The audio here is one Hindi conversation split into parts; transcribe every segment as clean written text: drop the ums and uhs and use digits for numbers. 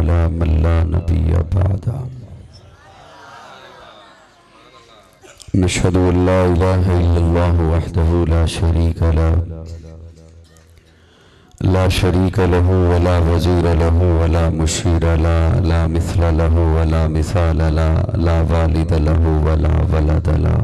अला मन ला नबिय्य बअदा। नशहदु अल्ला इलाहा इल्लल्लाह वहदहु ला शरीका लहु वला वज़ीर लहु वला मुशीर ला मिस्ल लहु वला मिसाल ला वालिद लहु वला वलद ला।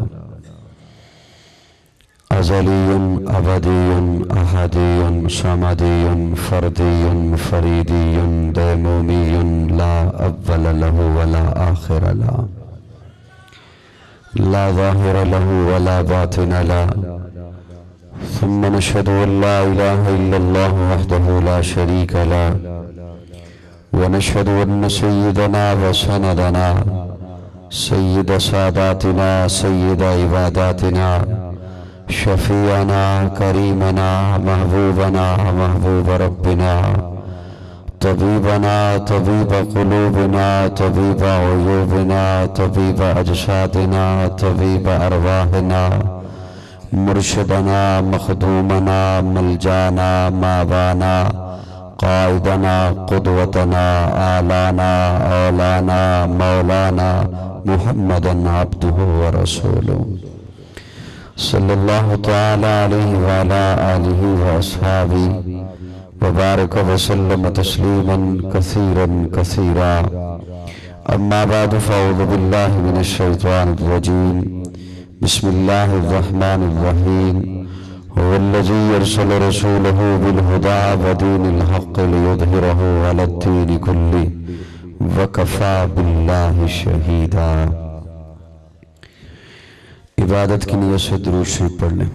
अज़लियुन अबदियुन अहदियुन समदियुन फर्दियुन फरीदियुन दैमूमियुन ला अव्वल लहु वला आखिर ला ज़ाहिर लहु वला बातिन ला। सुम्मा नशहदु अल्ला इलाहा इल्लल्लाह वहदहु ला शरीका लह व नशहदु अन्न सय्यदना व सनदना सय्यद सादातिना सय्यद इबादातिना शफीअना करीमना महबूबना महबूब रब्बिना तबीबना तबीब क़ुलूबिना तबीब उयूबिना तबीब अजसादिना तबीब अरवाहिना मुर्शिदना मखदूमना मलजाना मावाना कायदना कुदवतना आलाना औलाना मौलाना मुहम्मदन अब्दुहु व रसूलुहु सल्लल्लाहु तआला अलैहि व अला आलिहि व अस्हाबिहि व बारक व सल्लम तस्लीमन कसीरन कसीरा। अम्मा बाद फ़अऊज़ु बिल्लाहि मिनश शैतानिर रजीम। बिस्मिल्लाहिर्रहमानिर्रहीम। हुवल्लज़ी अरसल रसूलहु बिल-हुदा व दीनिल हक़्क़ि लियुज़हिरहु अलad-दीनि कुल्लिहि व कफ़ा बिल्लाहि शहीदा। इबादत की नियत से दुरूद शरीफ पढ़ लें।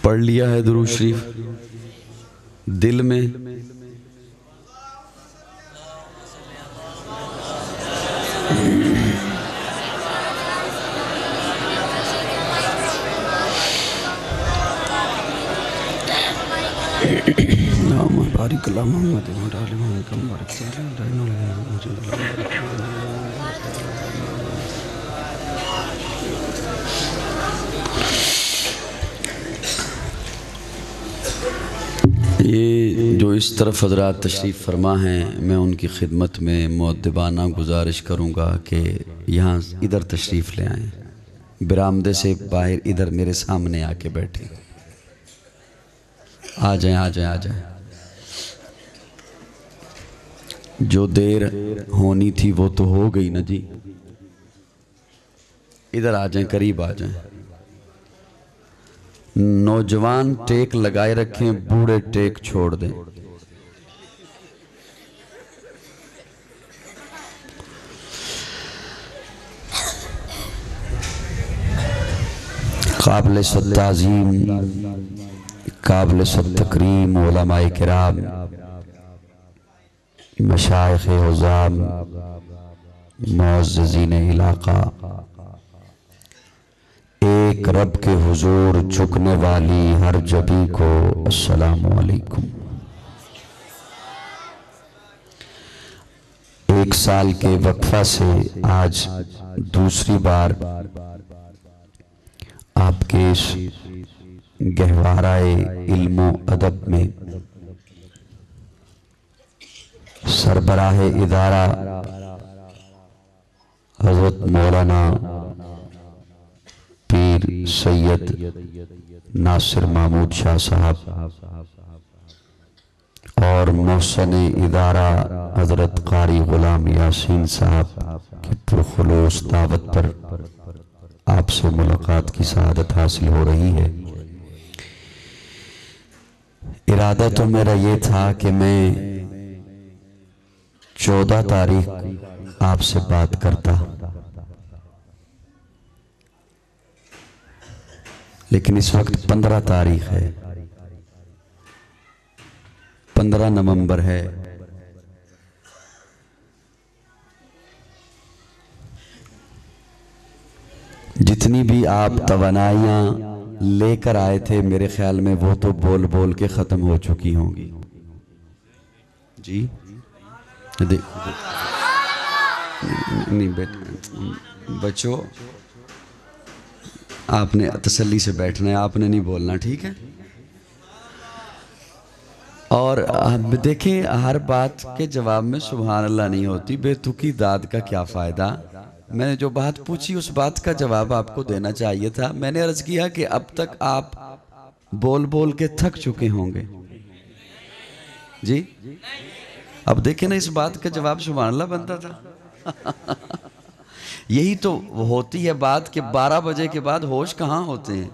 पढ़ लिया है दुरूद शरीफ दिल में बारिक अल्लाह मोहम्मद व आले मोहम्मद कम बारिक ये जो इस तरफ हज़रात तशरीफ़ फरमा हैं, मैं उनकी खिदमत में मुअद्दिबाना गुजारिश करूँगा कि यहाँ इधर तशरीफ़ ले आएँ, बरामदे से बाहर इधर मेरे सामने आके बैठे। आ जाएं आ जाएं आ जाएं। जो देर होनी थी वो तो हो गई ना जी, इधर आ जाएं, करीब आ जाएं। नौजवान टेक लगाए रखें, बूढ़े टेक छोड़ दें। काबिल ताज़ीम काबिल तकरीम उलमाए किराम मशाइख़ उज़्ज़ाम मुअज़्ज़िज़ीन इलाक़ा, एक रब के हुजूर झुकने वाली हर जबी को अस्सलामु अलैकुम। एक साल के वक्फा से आज दूसरी बार आपके इस गहवाराए इल्मो अदब में सरबराहे इदारा हज़रत मौलाना पीर सैयद नासिर महमूद शाह साहब और मोहसन इदारा हज़रत क़ारी ग़ुलाम यासीन साहब की पुरखुलूस दावत पर आपसे मुलाकात की सआदत हासिल हो रही है। इरादा तो मेरा ये था कि मैं 14 तारीख आपसे बात करता, लेकिन इस वक्त 15 तारीख है, 15 नवंबर है। जितनी भी आप तवानाइयाँ लेकर आए थे, मेरे ख्याल में वो तो बोल बोल के ख़त्म हो चुकी होंगी जी। नहीं बेटा बच्चों, आपने तसल्ली से बैठना है, आपने नहीं बोलना, ठीक है। और अब देखें, हर बात के जवाब में सुभान अल्लाह नहीं होती। बेतुकी दाद का क्या फ़ायदा। मैंने जो बात पूछी उस बात का जवाब आपको देना चाहिए था। मैंने अर्ज़ किया कि अब तक आप बोल बोल के थक चुके होंगे जी। अब देखें ना, इस बात का जवाब सुभान अल्लाह बनता था। यही तो होती है बात कि 12 बजे के बाद होश कहाँ होते हैं।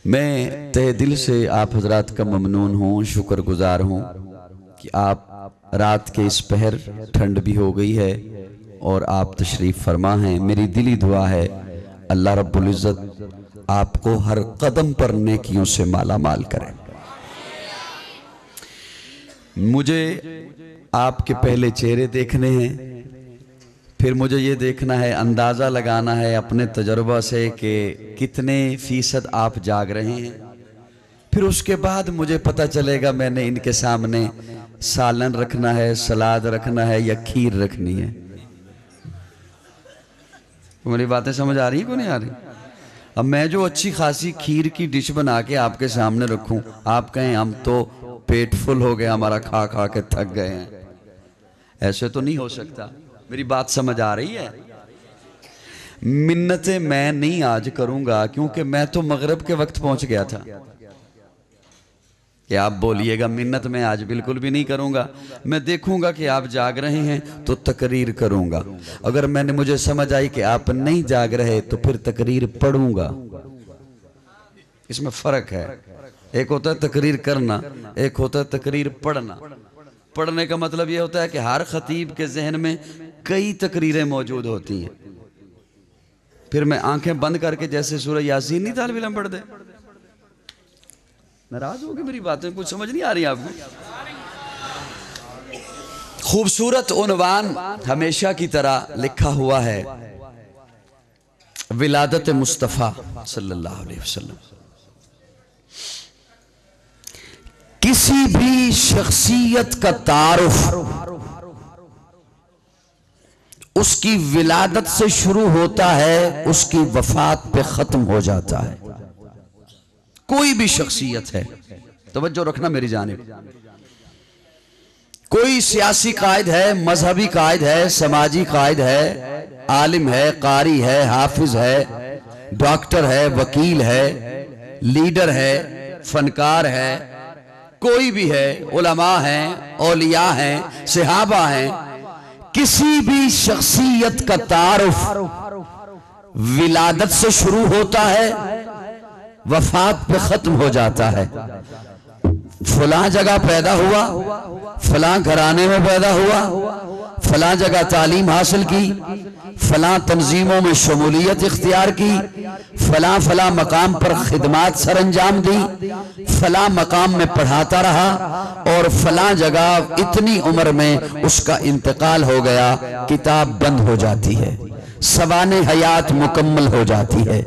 मैं तहे दिल से आप हजरात का ममनून हूँ, शुक्रगुजार हूँ कि आप रात के इस पहर, ठंड भी हो गई है और आप तशरीफ़ फरमा हैं। मेरी दिली दुआ है अल्लाह रब्बुल इज़्ज़त आपको हर कदम पर नेकियों से माला माल करे। मुझे आपके पहले चेहरे देखने हैं, फिर मुझे ये देखना है, अंदाज़ा लगाना है अपने तजर्बा से कि कितने फ़ीसद आप जाग रहे हैं। फिर उसके बाद मुझे पता चलेगा मैंने इनके सामने सालन रखना है, सलाद रखना है या खीर रखनी है। मेरी बातें समझ आ रही है को नहीं आ रही। अब मैं जो अच्छी खासी खीर की डिश बना के आपके सामने रखूं, आप कहें हम तो पेट फुल हो गया हमारा, खा खा के थक गए हैं। ऐसे तो नहीं हो सकता। मेरी बात समझ आ रही है। मिन्नतें मैं नहीं आज करूंगा, क्योंकि मैं तो मगरिब के वक्त पहुंच गया था। कि आप बोलिएगा मिन्नत मैं आज बिल्कुल भी नहीं करूंगा। मैं देखूंगा कि आप जाग रहे हैं तो तकरीर करूंगा। अगर मैंने मुझे समझ आई कि आप नहीं जाग रहे तो फिर तकरीर पढ़ूंगा। इसमें फर्क है। एक होता है तकरीर करना, एक होता है तकरीर पढ़ना। पढ़ने का मतलब यह होता है कि हर खतीब के जहन में कई तकरीरें मौजूद होती हैं। फिर मैं आंखें बंद करके जैसे सूरह यासीन नहीं तालिब इल्म पढ़ दे। नाराज हो गए, मेरी बातें कुछ समझ नहीं आ रही आपको। खूबसूरत उन्वान हमेशा की तरह लिखा हुआ है, विलादत मुस्तफ़ा सल्लल्लाहु अलैहि वसल्लम। किसी भी शख्सियत का तारुफ उसकी विलादत से शुरू होता है, उसकी वफात पे खत्म हो जाता है। कोई भी शख्सियत है, तवज्जो रखना मेरी जानिब। कोई सियासी कायद है, मजहबी कायद है, समाजी कायद है, आलिम है, कारी है, हाफिज है, डॉक्टर है, वकील है, लीडर है, फनकार है, कोई भी है, उलमा हैं, औलिया हैं, सहाबा हैं। किसी भी शख्सियत का तारुफ विलादत से शुरू होता है, वफात पे खत्म हो जाता है। फलां जगह पैदा हुआ, फलां घराने में पैदा हुआ, फलां जगह तालीम हासिल की, फलां तंजीमों में शमूलियत इख्तियार की, फलां फलां मकाम पर खिदमात सर अंजाम दी, फलां मकाम में पढ़ाता रहा और फलां जगह इतनी उम्र में उसका इंतकाल हो गया, किताब बंद हो जाती है, सवाने हयात मुकम्मल हो जाती है।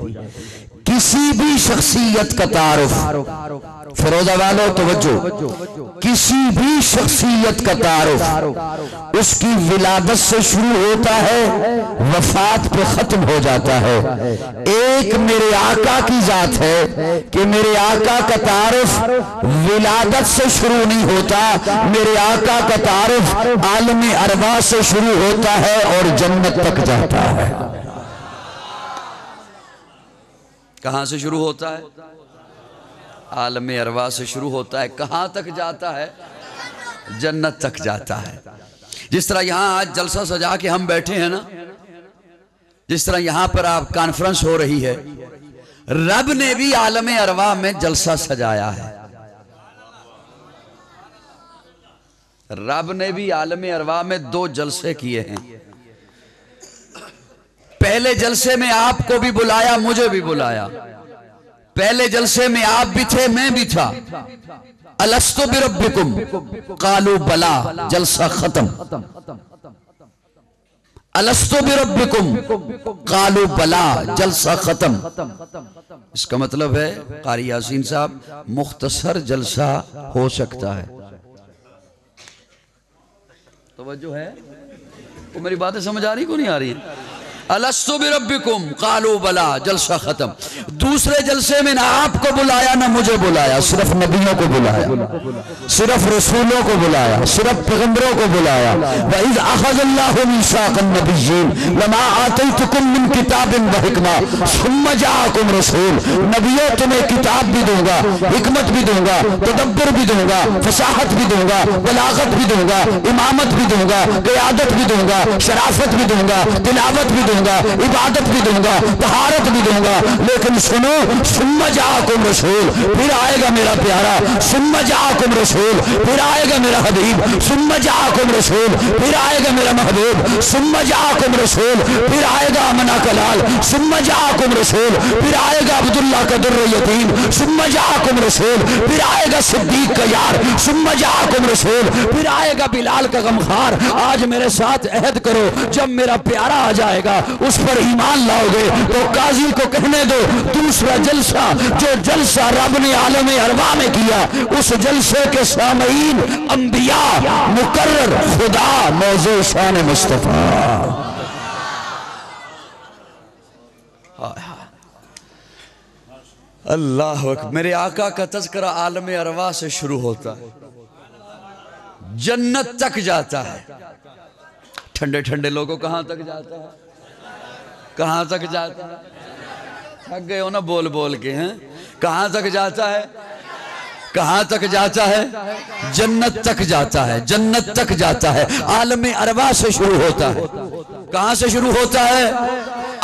किसी भी शख्सियत का तारुफ, फिरोजा वालों तवज्जो, किसी भी शख्सियत का तारुफ उसकी विलादत से शुरू होता है, वफात पे खत्म हो जाता है। एक मेरे आका की जात है कि मेरे आका का तारुफ विलादत से शुरू नहीं होता, मेरे आका का तारुफ आलम अरवा से शुरू होता है और जन्नत तक जाता है। कहां से शुरू होता है? आलम अरवा से शुरू होता है। कहां तक जाता है? जन्नत तक जाता है। जिस तरह यहां आज जलसा सजा के हम बैठे हैं ना, जिस तरह यहां पर आप कॉन्फ्रेंस हो रही है, रब ने भी आलम अरवा में जलसा सजाया है। रब ने भी आलम अरवा में 2 जलसे किए हैं। पहले जलसे में आपको भी बुलाया, मुझे भी बुलाया। पहले जलसे में आप भी थे, मैं भी था। अलस्तु बिरब्बिकुम कालू बला, जलसा खत्म। अलस्तु बिरब्बिकुम कालू बला, जलसा खत्म। इसका मतलब है कारी यासीन साहब, मुख्तसर जलसा हो सकता है। तवज्जो है? वो मेरी बातें समझ आ रही को नहीं आ रही है? अलस्तु बिरब्बिकुम कालू बला, जलसा खत्म। दूसरे जलसे में ना आपको बुलाया ना मुझे बुलाया, सिर्फ नबियों को बुलाया, सिर्फ रसूलों को बुलाया, सिर्फ पैगंबरों को बुलाया। वइज़ अख़ज़ल्लाहु मीसाक़न नबिय्यीन लमा आतैतुकुम मिन किताबिन व हिकमा सुम्मा जाअकुम रसूल। नबियों तुम्हें किताब भी दूंगा, हिकमत भी दूंगा, तदब्बर भी दूंगा, फसाहत भी दूंगा, बलागत भी दूंगा, इमामत भी दूंगा, क़ियादत भी दूंगा, शराफत भी दूंगा, तिलावत भी दूंगा, इबादत भी दूंगा, तहारत भी दूंगा। लेकिन सुनो, सुम्मा जाअकुम रसूल, फिर आएगा मेरा प्यारा, सुम्मा जाअकुम रसूल, फिर आएगा मेरा हबीब, सुम्मा जाअकुम रसूल, फिर आएगा मेरा महबूब, सुम्मा जाअकुम रसूल, फिर आएगा अमना कलाल, सुम्मा जाअकुम रसूल, फिर आएगा अब्दुल्लाह का दुर्र यतीम, सुम्मा जाअकुम रसूल, फिर आएगा सिद्दीक का यार, सुम्मा जाअकुम रसूल, फिर आएगा बिलाल का गमखार। आज मेरे साथ अहद करो, जब मेरा प्यारा आ जाएगा उस पर ईमान लाओगे तो काजी को कहने दो दूसरा जलसा, जो जलसा रब ने आलमे अरवा में किया, उस जलसे के सामीन अंबिया, मुकर्रर, खुदा, मौजू शान मुस्तफा। अल्लाह अकबर। मेरे आका का तज़किरा आलमे अरवा से शुरू होता है, जन्नत तक जाता है। ठंडे ठंडे लोगों कहां तक जाता है? कहां तक जाता है? थक गए हो ना बोल बोल के, हैं? कहां तक जाता है? कहां तक जाता है? जन्नत तक जाता है, जन्नत तक जाता है। आलमे अरवा से शुरू होता है। कहां से शुरू होता है?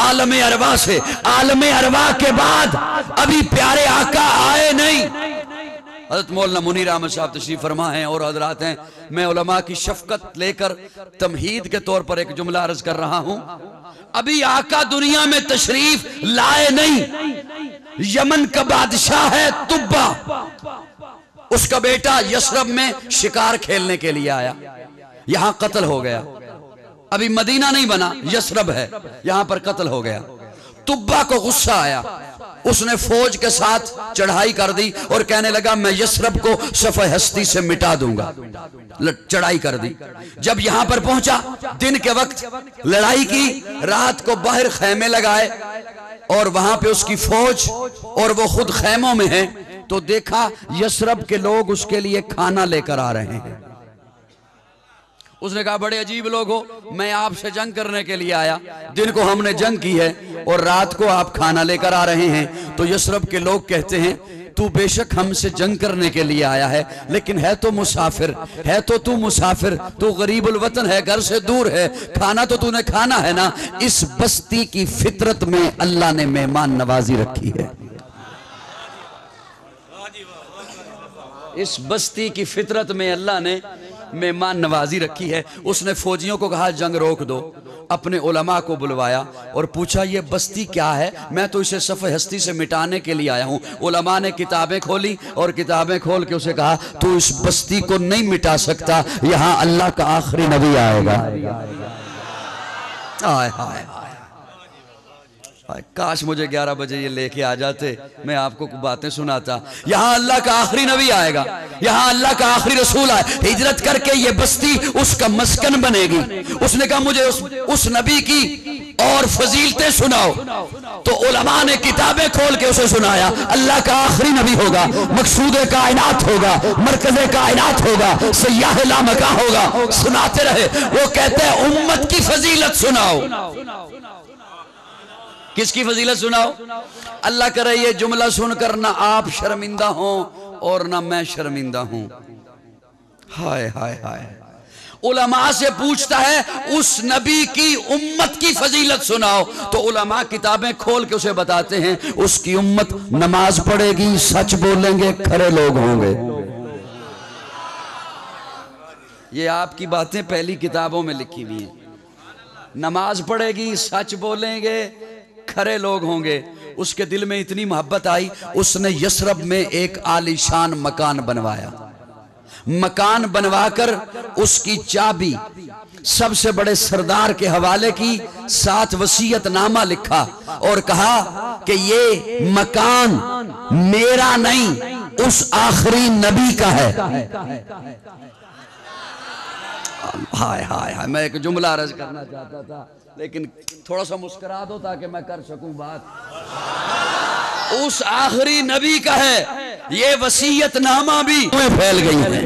आलमे अरवा से। आलमे अरवा के बाद अभी प्यारे आका आए नहीं। हज़रत मौलाना मुनीर अहमद साहब तशरीफ फरमा हैं और हजरात हैं। मैं उलमा की शफकत लेकर तमहीद के तौर पर एक जुमला अर्ज कर रहा हूं। अभी आका दुनिया में तशरीफ लाए नहीं। यमन का बादशाह है तुब्बा, उसका बेटा यशरब में शिकार खेलने के लिए आया, यहां कत्ल हो गया। अभी मदीना नहीं बना, यशरब है, यहां पर कत्ल हो गया। तुब्बा को गुस्सा आया, उसने फौज के साथ चढ़ाई कर दी और कहने लगा मैं यशरब को सफ़े हस्ती से मिटा दूंगा। चढ़ाई कर दी। जब यहां पर पहुंचा, दिन के वक्त लड़ाई की, रात को बाहर खैमे लगाए और वहां पे उसकी फौज और वो खुद खैमों में है, तो देखा यशरब के लोग उसके लिए खाना लेकर आ रहे हैं। उसने कहा बड़े अजीब लोग हो, मैं आपसे जंग करने के लिए आया, दिन को हमने जंग की है और रात को आप खाना लेकर आ रहे हैं। तो यशरब के लोग कहते हैं तू बेशक हमसे जंग करने के लिए आया है, लेकिन है तो मुसाफिर, है तो तू मुसाफिर, तू गरीबुल वतन है, घर से दूर है, खाना तो तूने खाना है ना। इस बस्ती की फितरत में अल्लाह ने मेहमान नवाजी रखी है। इस बस्ती की फितरत में अल्लाह ने मेहमान नवाजी रखी है। उसने फौजियों को कहा जंग रोक दो, अपने उलमा को बुलवाया और पूछा ये बस्ती क्या है, मैं तो इसे सफ़े हस्ती से मिटाने के लिए आया हूँ। उलमा ने किताबें खोली और किताबें खोल के उसे कहा तू इस बस्ती को नहीं मिटा सकता, यहाँ अल्लाह का आखिरी नबी आएगा। हाय हाय काश मुझे 11 बजे ये लेके आ जाते, मैं आपको बातें सुनाता। यहाँ अल्लाह का आखिरी नबी आएगा, यहाँ अल्लाह का आखिरी रसूल आए, हिजरत करके ये बस्ती उसका मस्कन बनेगी। उसने कहा मुझे उस नबी की और फजीलतें सुनाओ। तो उलमा ने किताबें खोल के उसे सुनाया। अल्लाह का आखिरी नबी होगा, मकसूद कायनात होगा, मरकज़े कायनात होगा, सय्याह लामका होगा। सुनाते रहे। वो कहते हैं उम्मत की फजीलत सुनाओ। किसकी फजीलत सुनाओ? अल्लाह करे ये जुमला सुनकर ना आप शर्मिंदा हो और ना मैं शर्मिंदा हूं। हाय हाय हाय। उलमा से पूछता है उस नबी की उम्मत की फजीलत सुनाओ, तो उलमा किताबें खोल के उसे बताते हैं उसकी उम्मत नमाज पढ़ेगी, सच बोलेंगे, खरे लोग होंगे। ये आपकी बातें पहली किताबों में लिखी हुई हैं। नमाज पढ़ेगी, सच बोलेंगे, खरे लोग होंगे। उसके दिल में इतनी मोहब्बत आई, उसने यशरब में एक आलीशान मकान बनवाया। मकान बनवाकर उसकी चाबी सबसे बड़े सरदार के हवाले की, साथ वसीयतनामा लिखा और कहा कि ये मकान मेरा नहीं, उस आखिरी नबी का है। हाय हाय हाय, मैं एक जुमला अर्ज करना चाहता था लेकिन थोड़ा सा मुस्कुरा दो ताकि मैं कर सकूं बात। उस आखिरी नबी का है ये वसीयतनामा भी फैल गई है।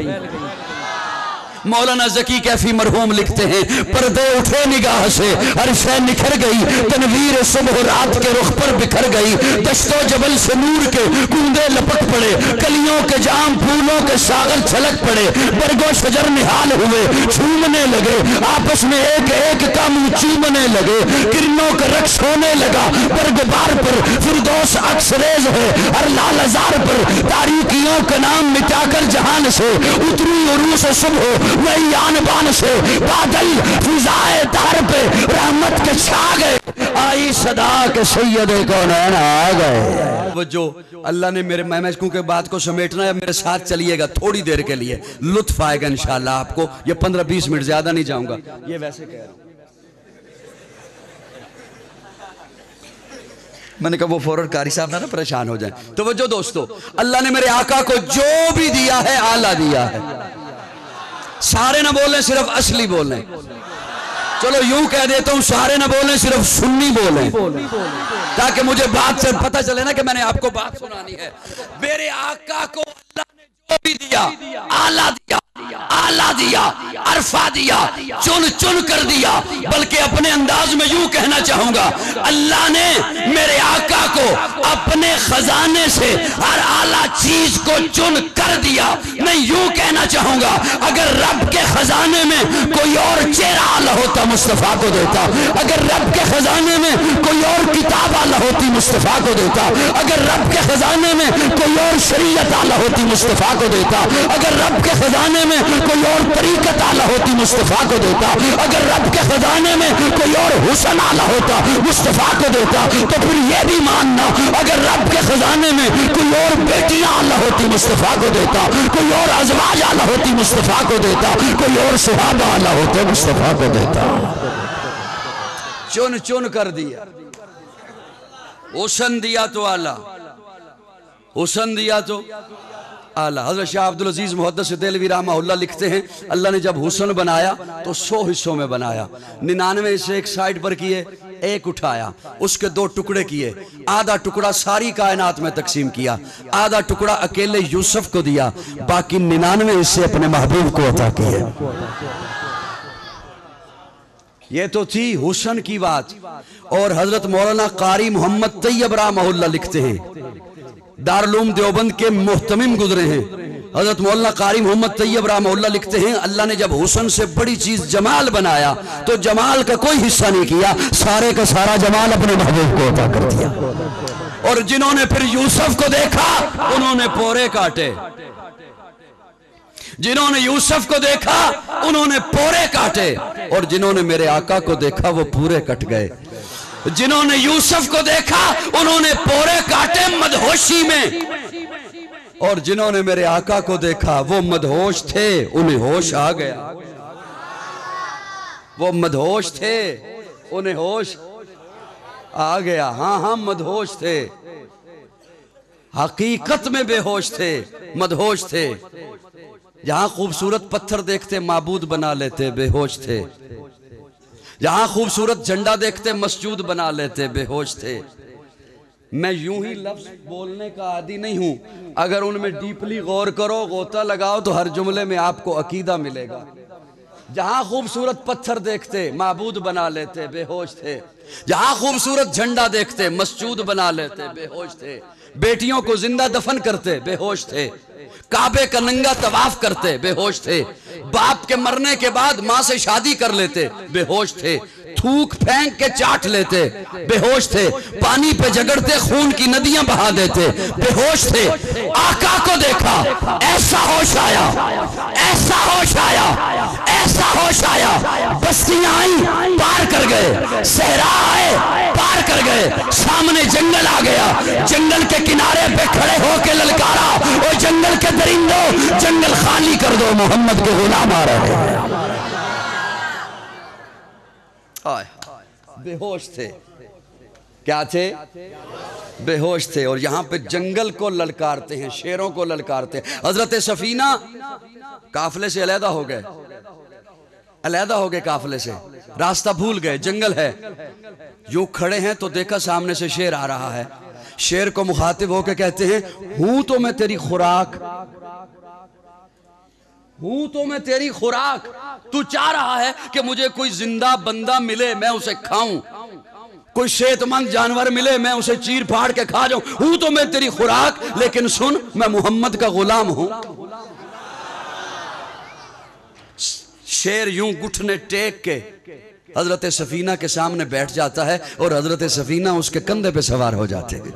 मौलाना ज़की कैफी मरहूम लिखते हैं, पर्दे उठे निगाह से हर शय निखर गई, तनवीर सुबह रात के रुख पर बिखर गई, दश्तो जबल से नूर के कूंदे लपक पड़े, कलियों के जाम फूलों के सागर छलक पड़े, बरगो शजर निहाल हुए झूमने लगे, आपस में एक एक का मुंह चूमने लगे, किरणों का रक्स होने लगा बरगबार पर, फिरदौस अक्सरेज है हर लाल हजार पर, तारीकियों का नाम मिटाकर जहान से उतरी उरूस सुबह वही आन बान से, बादल फिजाए तार पे रहमत के छा गए, आई सदा के सैयद कौनैन आ गए। वो जो अल्लाह ने मेरे महमूद के बात को समेटना है, मेरे साथ चलिएगा थोड़ी देर के लिए, लुत्फ आएगा इंशाल्लाह आपको। ये 15-20 मिनट ज्यादा नहीं जाऊंगा, ये वैसे कह रहा हूं। मैंने कहा वो फौरन कारी साहब ना परेशान हो जाए। तो वो जो दोस्तों, अल्लाह ने मेरे आका को जो भी दिया है आला दिया है। सारे ना बोलें, सिर्फ असली बोलें। चलो यूं कह देता हूं, सारे ना बोलें, सिर्फ सुन्नी बोलें, ताकि मुझे बात से पता चले ना कि मैंने आपको बात सुनानी है। मेरे आका को अल्लाह ने जो भी दिया आला दिया, आला दिया, अरफा दिया, चुन चुन कर दिया। बल्कि अपने अंदाज में यूं कहना चाहूंगा, अल्लाह ने मेरे आका को अपने खजाने से हर आला चीज को चुन कर दिया। मैं यूं कहना चाहूंगा, अगर रब के खजाने में कोई और चेहरा आला होता मुस्तफा को देता, अगर रब के खजाने में कोई और किताब आला होती मुस्तफा को देता, अगर रब के खजाने में कोई और शरीयत आला होती मुस्तफा को देता, अगर रब के खजाने में कोई और तरीकत आला होती मुस्तफा को देता, अगर रब के खजाने में कोई और हुस्न आला होता मुस्तफा को देता, तो फिर यह भी मानना, अगर रब के खजाने में कोई और बेटियां आला होती मुस्तफा को देता, कोई और अज़वाज आला होती मुस्तफा को देता, कोई और सहाबा आला होते मुस्तफा को देता। चुन चुन कर दिया। हुस्न दिया तो आला, हुस्न दिया तो आला। हज़रत शाह अब्दुल अजीज मुहद्दिस देहलवी रहमहुल्लाह लिखते हैं, अल्लाह ने जब हुस्न बनाया तो 100 हिस्सों में बनाया, 99 हिस्से एक साइड पर किए, एक उठाया, उसके 2 टुकड़े किए, आधा टुकड़ा सारी कायनात में तकसीम किया, आधा टुकड़ा अकेले यूसुफ को दिया, बाकी 99 हिस्से अपने महबूब को अता किए। ये तो थी हुस्न की बात। और हजरत मौलाना कारी मोहम्मद तैयब रहमहुल्लाह लिखते हैं, दारुल देवबंद के मुहतमिम गुजरे हैं, हजरत मौलाना कारी मोहम्मद तैयब रहमहुल्लाह लिखते हैं, अल्लाह ने जब हुस्न से बड़ी चीज जमाल बनाया तो जमाल का कोई हिस्सा नहीं किया, सारे का सारा जमाल अपने महबूब को अता कर दिया। और जिन्होंने फिर यूसुफ को देखा उन्होंने पोरे काटे, जिन्होंने यूसुफ को देखा उन्होंने पोरे काटे, और जिन्होंने मेरे आका को देखा वो पूरे कट गए। जिन्होंने यूसुफ को देखा उन्होंने पोरे काटे मदहोशी में, और जिन्होंने मेरे आका को देखा वो मदहोश थे, उन्हें होश आ गया। वो मदहोश थे, उन्हें होश आ गया। हाँ हाँ मदहोश थे, हकीकत में बेहोश थे, मदहोश थे। जहां खूबसूरत पत्थर देखते माबूद बना लेते, बेहोश थे। जहां खूबसूरत झंडा देखते मस्जिद बना लेते, बेहोश थे। मैं यूं ही लफ्ज बोलने का आदी नहीं हूं, अगर उनमें डीपली गौर करो, गोता लगाओ तो हर जुमले में आपको अकीदा मिलेगा। जहां खूबसूरत पत्थर देखते माबूद बना लेते, बेहोश थे। जहां खूबसूरत झंडा देखते मस्जिद बना लेते, बेहोश थे। बेटियों को जिंदा दफन करते, बेहोश थे। काबे का नंगा तवाफ करते, बेहोश थे। बाप के मरने के बाद माँ से शादी कर लेते, बेहोश थे। थूक फेंक के चाट लेते, बेहोश थे। पानी पे झगड़ते खून की नदियां बहा देते, बेहोश थे। आका को देखा, ऐसा होश आया, ऐसा होश आया, ऐसा होश आया। बस्तियां आई, पार कर गए। सहरा आए, पार कर गए। सामने जंगल आ गया, जंगल के किनारे पे खड़े होके ललकारा, और जंगल के दरिंदों जंगल खाली कर दो, मोहम्मद के गुलाम आ रहे हैं। बेहोश थे। क्या थे? बेहोश थे। और यहां पे जंगल को ललकारते हैं, शेरों को ललकारते हैं। हजरत सफीना काफले से अलहदा हो गए, अलहदा हो गए काफिले से, रास्ता भूल गए, जंगल है। यूं खड़े हैं तो देखा सामने से शेर आ रहा है। शेर को मुखातिब होकर कहते हैं, हूं तो मैं तेरी खुराक, हूं तो मैं तेरी खुराक, तू चाह रहा है कि मुझे कोई जिंदा बंदा मिले मैं उसे खाऊं, कोई सेहतमंद जानवर मिले मैं उसे चीर फाड़ के खा जाऊं, हूं तो मैं तेरी खुराक, लेकिन सुन मैं मोहम्मद का गुलाम हूं। शेर यूं घुटने टेक के हजरत सफीना के सामने बैठ जाता है और हजरत सफीना उसके कंधे पे सवार हो जाते हैं।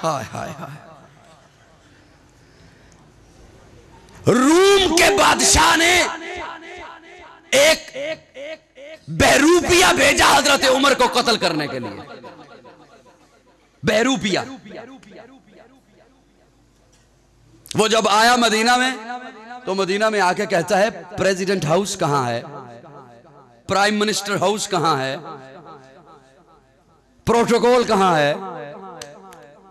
हाय हाय हाय। रूम के बादशाह ने एक बहरूपिया भेजा हजरत उमर को कत्ल करने के लिए। बहरूपिया वो जब आया मदीना में तो मदीना में आके कहता है, प्रेसिडेंट हाउस कहां है, प्राइम मिनिस्टर हाउस कहां है, प्रोटोकॉल कहां है।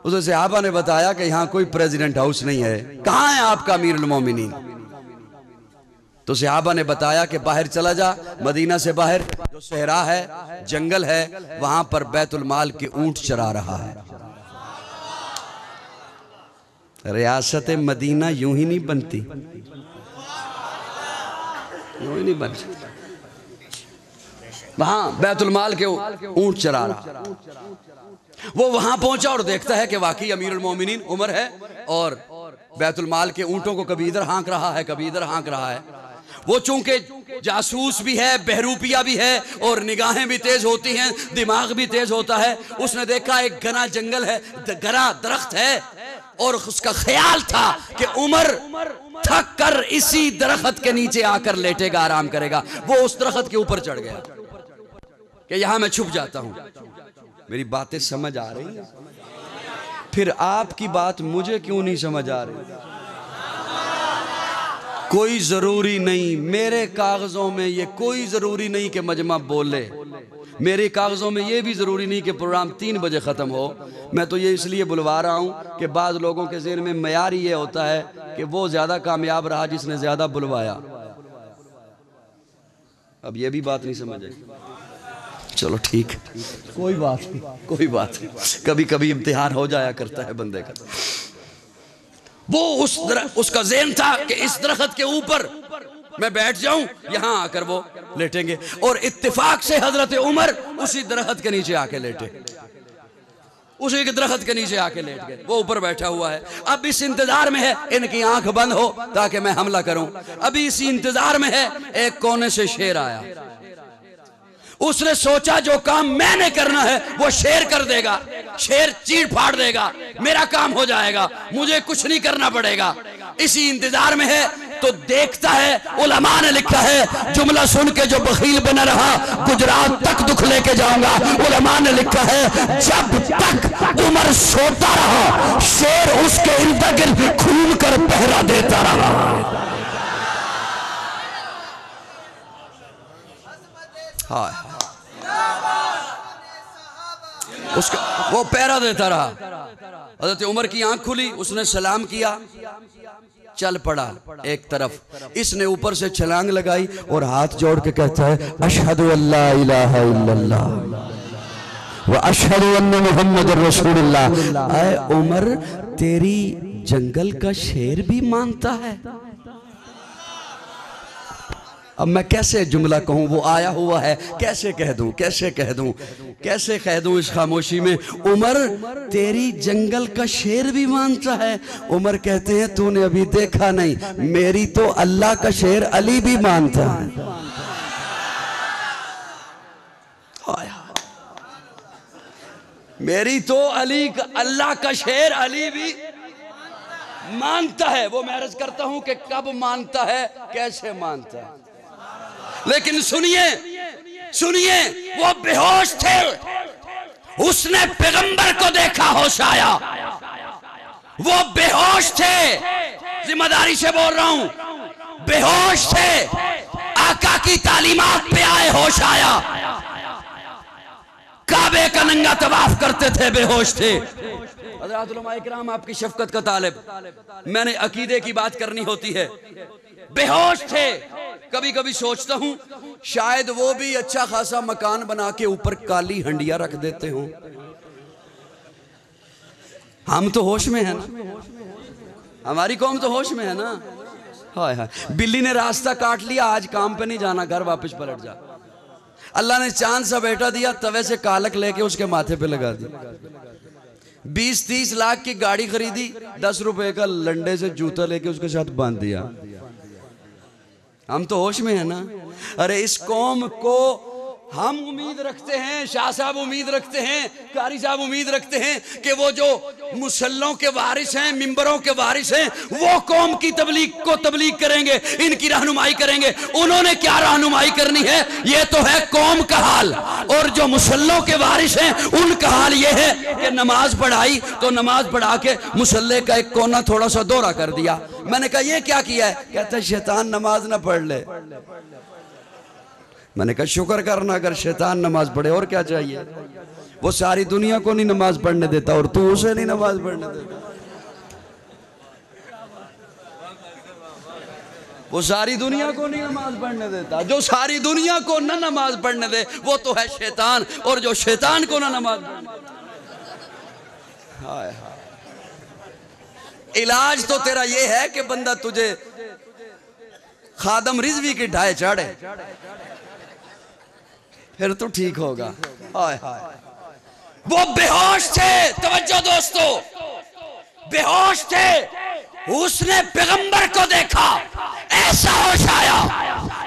उसे सहाबा ने बताया कि यहां कोई प्रेसिडेंट हाउस नहीं है, कहां है आपका अमीरुल मोमिनीन। तो सहाबा ने बताया कि बाहर चला जा, मदीना से बाहर जो सहरा है, जंगल है, वहां पर बैतुल माल के ऊंट चरा रहा है। रियासत मदीना यूं ही नहीं बनती, यूं ही नहीं बन सकती। वहां बैतुल माल के ऊंट चरा रहा। वो वहां पहुंचा और देखता है कि वाकई अमीरुल मोमिनीन उमर है और बैतुल माल के ऊंटों को कभी इधर हाँक रहा है, कभी इधर हाँक रहा है। वो चूंकि जासूस भी है, बहरूपिया भी है और निगाहें भी तेज होती हैं, दिमाग भी तेज होता है। उसने देखा एक घना जंगल है, घना दरख्त है और उसका ख्याल था कि उमर थक कर इसी दरख्त के नीचे आकर लेटेगा, आराम करेगा। वो उस दरख्त के ऊपर चढ़ गया कि यहां मैं छुप जाता हूं। मेरी बातें समझ आ रही हैं? फिर आपकी बात मुझे क्यों नहीं समझ आ रही? कोई जरूरी नहीं, मेरे कागजों में ये कोई जरूरी नहीं कि मजमा बोले, मेरे कागजों में ये भी जरूरी नहीं कि प्रोग्राम 3 बजे खत्म हो। मैं तो ये इसलिए बुलवा रहा हूं कि बाद लोगों के ज़हन में मयार ये होता है कि वो ज्यादा कामयाब रहा जिसने ज्यादा बुलवाया। अब ये भी बात नहीं समझ आई। चलो ठीक, कोई बात नहीं, कोई बात नहीं, कभी कभी इम्तिहान हो जाया करता है बंदे का। वो उसका ज़हन था कि इस दरख्त के ऊपर मैं बैठ जाऊं, यहां आकर वो लेटेंगे। और इत्तेफाक से हजरत उमर उसी दरख्त के नीचे आके लेटे, उसी के दरख्त के नीचे आके लेट गए। वो ऊपर बैठा हुआ है, अब इस इंतजार में है इनकी आंख बंद हो ताकि मैं हमला करूं। अभी इसी इंतजार में है, एक कोने से शेर आया। उसने सोचा जो काम मैंने करना है वो शेर कर देगा, शेर चीर फाड़ देगा, मेरा काम हो जाएगा, मुझे कुछ नहीं करना पड़ेगा। इसी इंतजार में है तो देखता है, उलमा ने लिखा है, जुमला सुन के जो बखील बना रहा गुजरात तक दुख लेके जाऊंगा। उलमा ने लिखा है, जब तक उमर सोता रहा शेर उसके इर्द गिर्द घूम कर पहरा देता रहा। हाँ, उसका वो पहरा देता रहा। हज़रत उमर की आंख खुली, उसने सलाम किया, चल पड़ा एक तरफ। इसने ऊपर से छलांग लगाई और हाथ जोड़ के कहता है, अशहदु अल्ला इलाहा इल्लल्लाह व अशहदु अन्ना मुहम्मदुर रसूलुल्लाह। ऐ उमर, तेरी जंगल का शेर भी मानता है। अब मैं कैसे जुमला कहूँ, वो आया हुआ है, कैसे कह दूं, कैसे कह दूं, कैसे कह दूं इस खामोशी में। उमर, तेरी जंगल का शेर भी मानता है। उमर कहते हैं, तूने अभी देखा नहीं, मेरी तो अल्लाह का शेर अली भी मानता है। मेरी तो अल्लाह का शेर अली भी मानता है। वो मैं अर्ज करता हूं कि कब मानता है, कैसे मानता है। लेकिन सुनिए सुनिए, वो बेहोश थे, उसने पैगंबर को देखा, होश आया। वो बेहोश थे, जिम्मेदारी से बोल रहा हूं, बेहोश थे, आका की तालीमात पे आए, होश आया। काबे का नंगा तवाफ करते थे, बेहोश थे। हज़रात उलमाए किराम आपकी शफकत का तालिब, मैंने अकीदे की बात करनी होती है। बेहोश थे। कभी कभी सोचता हूं शायद वो भी अच्छा खासा मकान बना के ऊपर काली हंडिया रख देते हों। हम तो होश में है ना, हमारी कौम तो होश में है ना। हाय हाय, बिल्ली ने रास्ता काट लिया, आज काम पे नहीं जाना, घर वापस पलट जा। अल्लाह ने चांद सा बेटा दिया, तवे से कालक लेके उसके माथे पे लगा दी। 20-30 लाख की गाड़ी खरीदी, 10 रुपए का लंडे से जूता लेके उसके साथ बांध दिया। हम तो होश में है ना। अरे इस कौम को हम उम्मीद रखते हैं, शाह साहब उम्मीद रखते हैं, कारी साहब उम्मीद रखते हैं कि वो जो मुसल्लों के वारिस हैं, मिंबरों के वारिस हैं, वो कौम की तबलीग को तबलीग करेंगे, इनकी रहनुमाई करेंगे। उन्होंने क्या रहनुमाई करनी है, ये तो है कौम का हाल। और जो मुसल्लों के वारिस हैं उनका हाल ये है कि नमाज पढ़ाई तो नमाज पढ़ा के मुसल्ले का एक कोना थोड़ा सा दोहरा कर दिया। मैंने कहा ये क्या किया है? कहता शैतान नमाज ना पढ़ ले। मैंने कहा शुक्र करना अगर शैतान नमाज पढ़े, और क्या चाहिए। वो सारी दुनिया को नहीं नमाज पढ़ने देता और तू उसे नहीं नमाज पढ़ने देता। वो सारी दुनिया को नहीं नमाज पढ़ने देता। जो सारी दुनिया को न नमाज पढ़ने दे वो तो है शैतान, और जो शैतान को न नमाज हाय हाय। इलाज तो तेरा ये है कि बंदा तुझे खादम रिजवी की ढाए चढ़े, फिर तो ठीक होगा। हाय हाय। वो बेहोश थे, तवज्जो दोस्तों, बेहोश थे। उसने पैगंबर को देखा, ऐसा होश आया,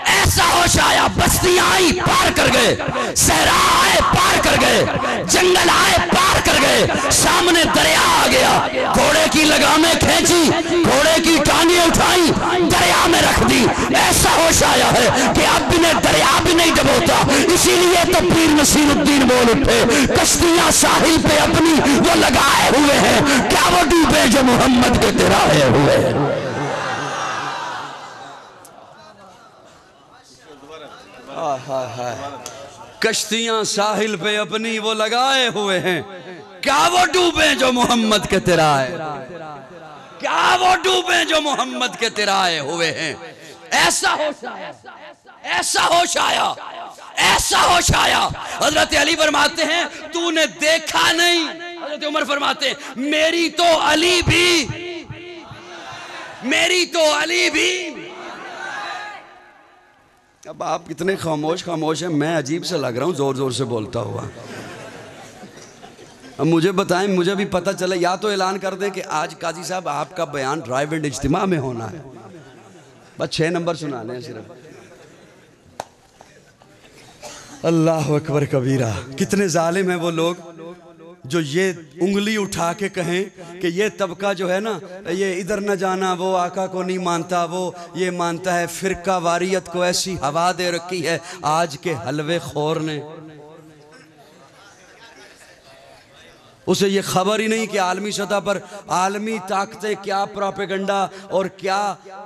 ऐसा होश आया। बस्तियां आई पार कर गए, सहरा आए पार कर गए, जंगल आए पार कर गए, सामने दरिया आ गया। घोड़े की लगामें खींची, घोड़े की टांगे उठाई, दरिया में रख दी। ऐसा होश आया है कि अब भी दरिया भी नहीं डबोता। इसीलिए तो पीर नसीरुद्दीन बोल उठे, कश्तियां साहिल पे अपनी वो लगाए हुए हैं, क्या वो डूबे जो मोहम्मद के तिराए हुए हैं। कश्तियां साहिल पे अपनी वो लगाए हुए हैं, क्या वो डूबे जो मोहम्मद के तिराए, क्या वो डूबे जो मोहम्मद के तिराए हुए हैं। ऐसा होश आया, ऐसा होश आया, ऐसा होश आया। हजरत अली फरमाते हैं तूने देखा नहीं। हजरत उमर फरमाते हैं मेरी तो अली भी, मेरी तो अली भी। अब आप कितने खामोश खामोश हैं, मैं अजीब से लग रहा हूं जोर जोर से बोलता हुआ। अब मुझे बताएं, मुझे भी पता चले, या तो ऐलान कर दें कि आज काजी साहब आपका बयान ड्राइव एंड इज्तिमा में होना है, बस 6 नंबर सुनाने हैं सिर्फ। अल्लाह अकबर कबीरा। कितने जालिम हैं वो लोग जो ये उंगली उठा के कहें कि ये तबका जो है ना, ये इधर न जाना, वो आका को नहीं मानता, वो ये मानता है। फिरका वारियत को ऐसी हवा दे रखी है आज के हलवे खोर ने। उसे ये खबर ही नहीं कि आलमी सतह पर आलमी ताकतें क्या प्रोपेगेंडा और क्या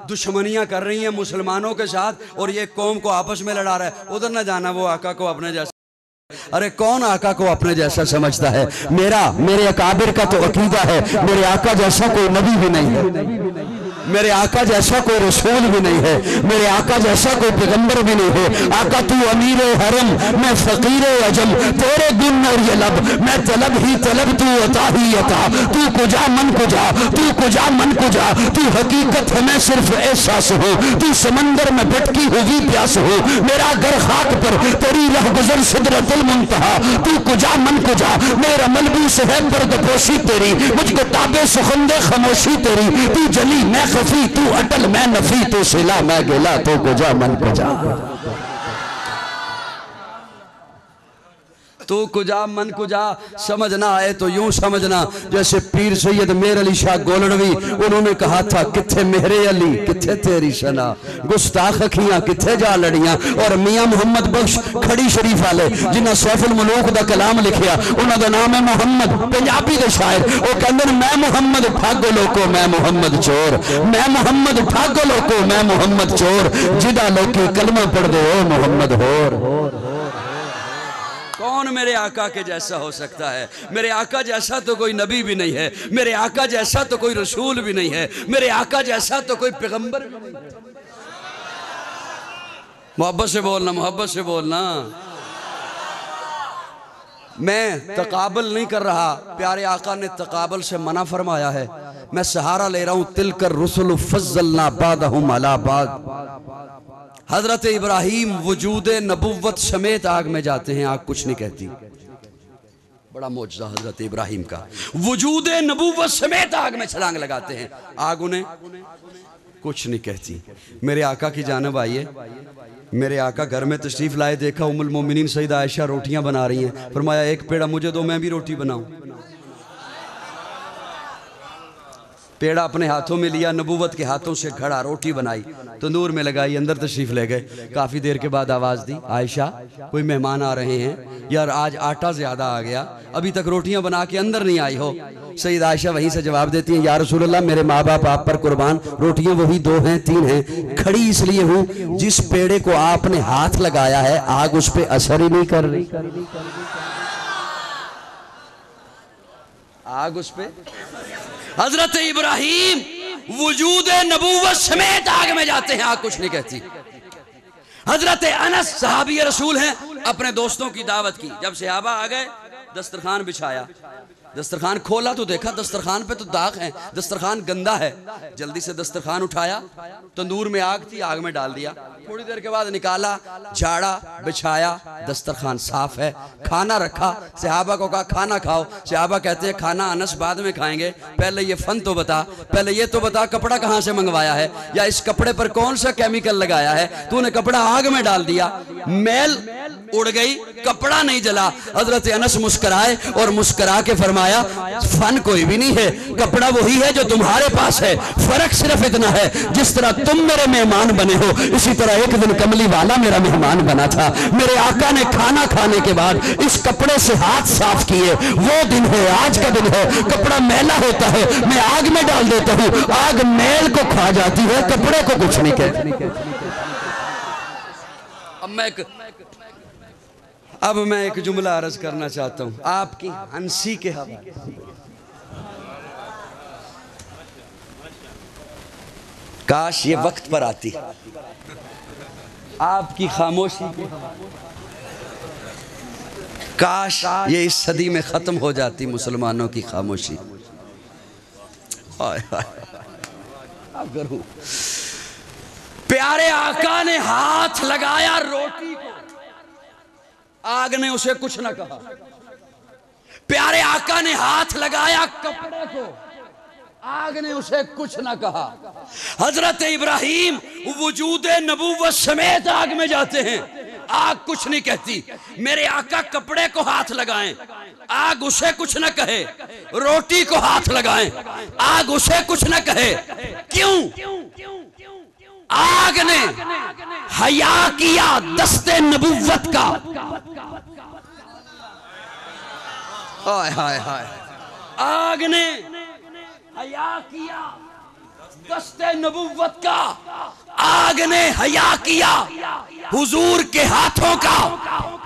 दुश्मनियां कर रही हैं मुसलमानों के साथ, और ये कौम को आपस में लड़ा रहा है। उधर न जाना, वो आका को अपने जैसा। अरे कौन आका को अपने जैसा समझता है? मेरे अकाबिर का तो अकीदा है मेरे आका जैसा कोई नबी भी नहीं है, मेरे आका जैसा कोई रसूल भी नहीं है, मेरे आका जैसा कोई पैगंबर भी नहीं है। आका तू अमीर हरम, मैं फकीर अजम, तेरे गुन और ये लब, मैं तलब ही तलब, तू अता ही अता। तू कुजा मन कुजा, तू कुजा मन कुजा, तू हकीकत है मैं सिर्फ एहसास हूँ, तू समंदर में भटकी हुई प्यास हूँ, मेरा घर खाक पर तेरी रह गुजर सिदरतुल मुंतहा। तू कुजा मन कुजा, मेरा मलबूस है पर्दपोशी तेरी, मुझको ताबे सुखंदे खामोशी तेरी। तू जली मैं खफी, तू अटल मैं नफी, तू सिला मैं गिला, तो कुजा मन कुजा। तू कुजा मन कुजा समझना आए तो यूं समझना जैसे पीर सैयद मेर अली शाह गोलड़वी, उन्होंने कहा था किथे मेरे अली किथे तेरी सना, गुस्ताख अखियां किथे जा लड़ियां। और मियां मुहम्मद बख्श खड़ी शरीफ वाले जिन्हें सैफुल मुलूक दा कलाम लिखिया, उन्होंने नाम है मुहम्मद, पंजाबी दे शायर। वो कहंदे मैं मुहम्मद ठागो लोको मैं मुहम्मद चोर, मैं मुहम्मद ठागो लोको मैं मुहम्मद चोर, जिदा लोकी कलमा पढ़ दे ओ मुहम्मद होर। कौन मेरे आका के जैसा हो सकता है? मेरे आका जैसा तो कोई नबी भी नहीं है, मेरे आका जैसा तो कोई रसूल भी नहीं है, मेरे आका जैसा तो कोई पैगंबर भी नहीं है। मोहब्बत से बोलना, मोहब्बत से बोलना। मैं तकाबल नहीं कर रहा, प्यारे आका ने तकाबल से मना फरमाया है। मैं सहारा ले रहा हूं तिलकर रुसुल फज़्ज़लना बादहुम अला बाद। हजरत इब्राहीम वजूद नबुव्वत समेत आग में जाते हैं, आग कुछ नहीं कहती। बड़ा मौजज़ा हजरत इब्राहीम का, वजूद नबुव्वत समेत आग में छलांग लगाते हैं, आग उन्हें कुछ नहीं कहती। मेरे आका की जानब आइए। मेरे आका घर में तशरीफ़ लाए, देखा उम्मुल मोमिनीन सईदा आयशा रोटियां बना रही हैं। फरमाया एक पेड़ा मुझे दो, मैं भी रोटी बनाऊं। पेड़ा अपने हाथों में लिया, नबूवत के हाथों से घड़ा रोटी बनाई, तंदूर में लगाई, अंदर तशरीफ़ ले गए। काफ़ी देर के बाद आवाज़ दी, आयशा कोई मेहमान आ रहे हैं यार, आज आटा ज़्यादा आ गया, अभी तक रोटियां बना के अंदर नहीं आई हो। सईद आयशा वहीं से जवाब देती हैं, या रसूल अल्लाह मेरे माँ बाप आप पर कुर्बान, रोटियां वही 2 हैं 3 हैं, खड़ी इसलिए हूँ जिस पेड़े को आपने हाथ लगाया है आग उस पर असर ही नहीं कर रही। आग उस पे। हजरत इब्राहीम वजूद नबूवत समेत आग में जाते हैं, आग कुछ नहीं कहती। हजरत अनस सहाबी रसूल हैं, अपने दोस्तों की दावत की। जब सहाबा आ गए, दस्तरखान बिछाया, दस्तरखान खोला तो देखा दस्तरखान पे तो दाग है, दस्तरखान गंदा है। जल्दी से दस्तरखान उठाया, तंदूर में आग थी, आग में डाल दिया। थोड़ी देर के बाद निकाला, झाड़ा, बिछाया, दस्तरखान साफ है। खाना रखा, सहाबा को कहा खाना खाओ। सहाबा कहते हैं खाना अनस बाद में खाएंगे, पहले ये फन तो बता, पहले ये तो बता कपड़ा कहाँ से मंगवाया है, या इस कपड़े पर कौन सा केमिकल लगाया है, तूने कपड़ा आग में डाल दिया, मैल उड़ गई, कपड़ा नहीं जला। हजरत अनस मुस्कुराए और मुस्कुरा के फरमाया फन कोई भी नहीं है, कपड़ा वही है जो तुम्हारे पास है, फर्क सिर्फ इतना है जिस तरह तुम मेरे मेहमान बने हो, इसी तरह एक दिन कमली वाला मेरा मेहमान बना था। मेरे आका ने खाना खाने के बाद इस कपड़े से हाथ साफ किए, वो दिन है, आज का दिन है। कपड़ा मैला होता है, मैं आग में डाल देता हूँ, आग मैल को खा जाती है, कपड़े को कुछ नहीं कहती। अब मैं एक जुमला अर्ज करना चाहता हूं आपकी हंसी के हवाले। काश ये वक्त पर आती, आपकी खामोशी के हवाले। काश ये इस सदी में खत्म हो जाती मुसलमानों की खामोशी। अगर प्यारे आका ने हाथ लगाया रोटी को, आग ने उसे कुछ ना कहा। प्यारे आका ने हाथ लगाया कपड़े को, आग ने उसे कुछ ना कहा। हजरत इब्राहीम वजूद नबूवत समेत आग में जाते हैं, आग कुछ नहीं कहती। मेरे आका कपड़े को हाथ लगाएं, आग उसे कुछ न कहे। रोटी को हाथ लगाएं, आग उसे कुछ न कहे। क्यों? आग ने हया किया दस्ते नबुव्वत का। हाय हाय हाय, आग ने हया किया दस्ते नबुव्वत का, आग ने हया किया हुजूर के हाथों का।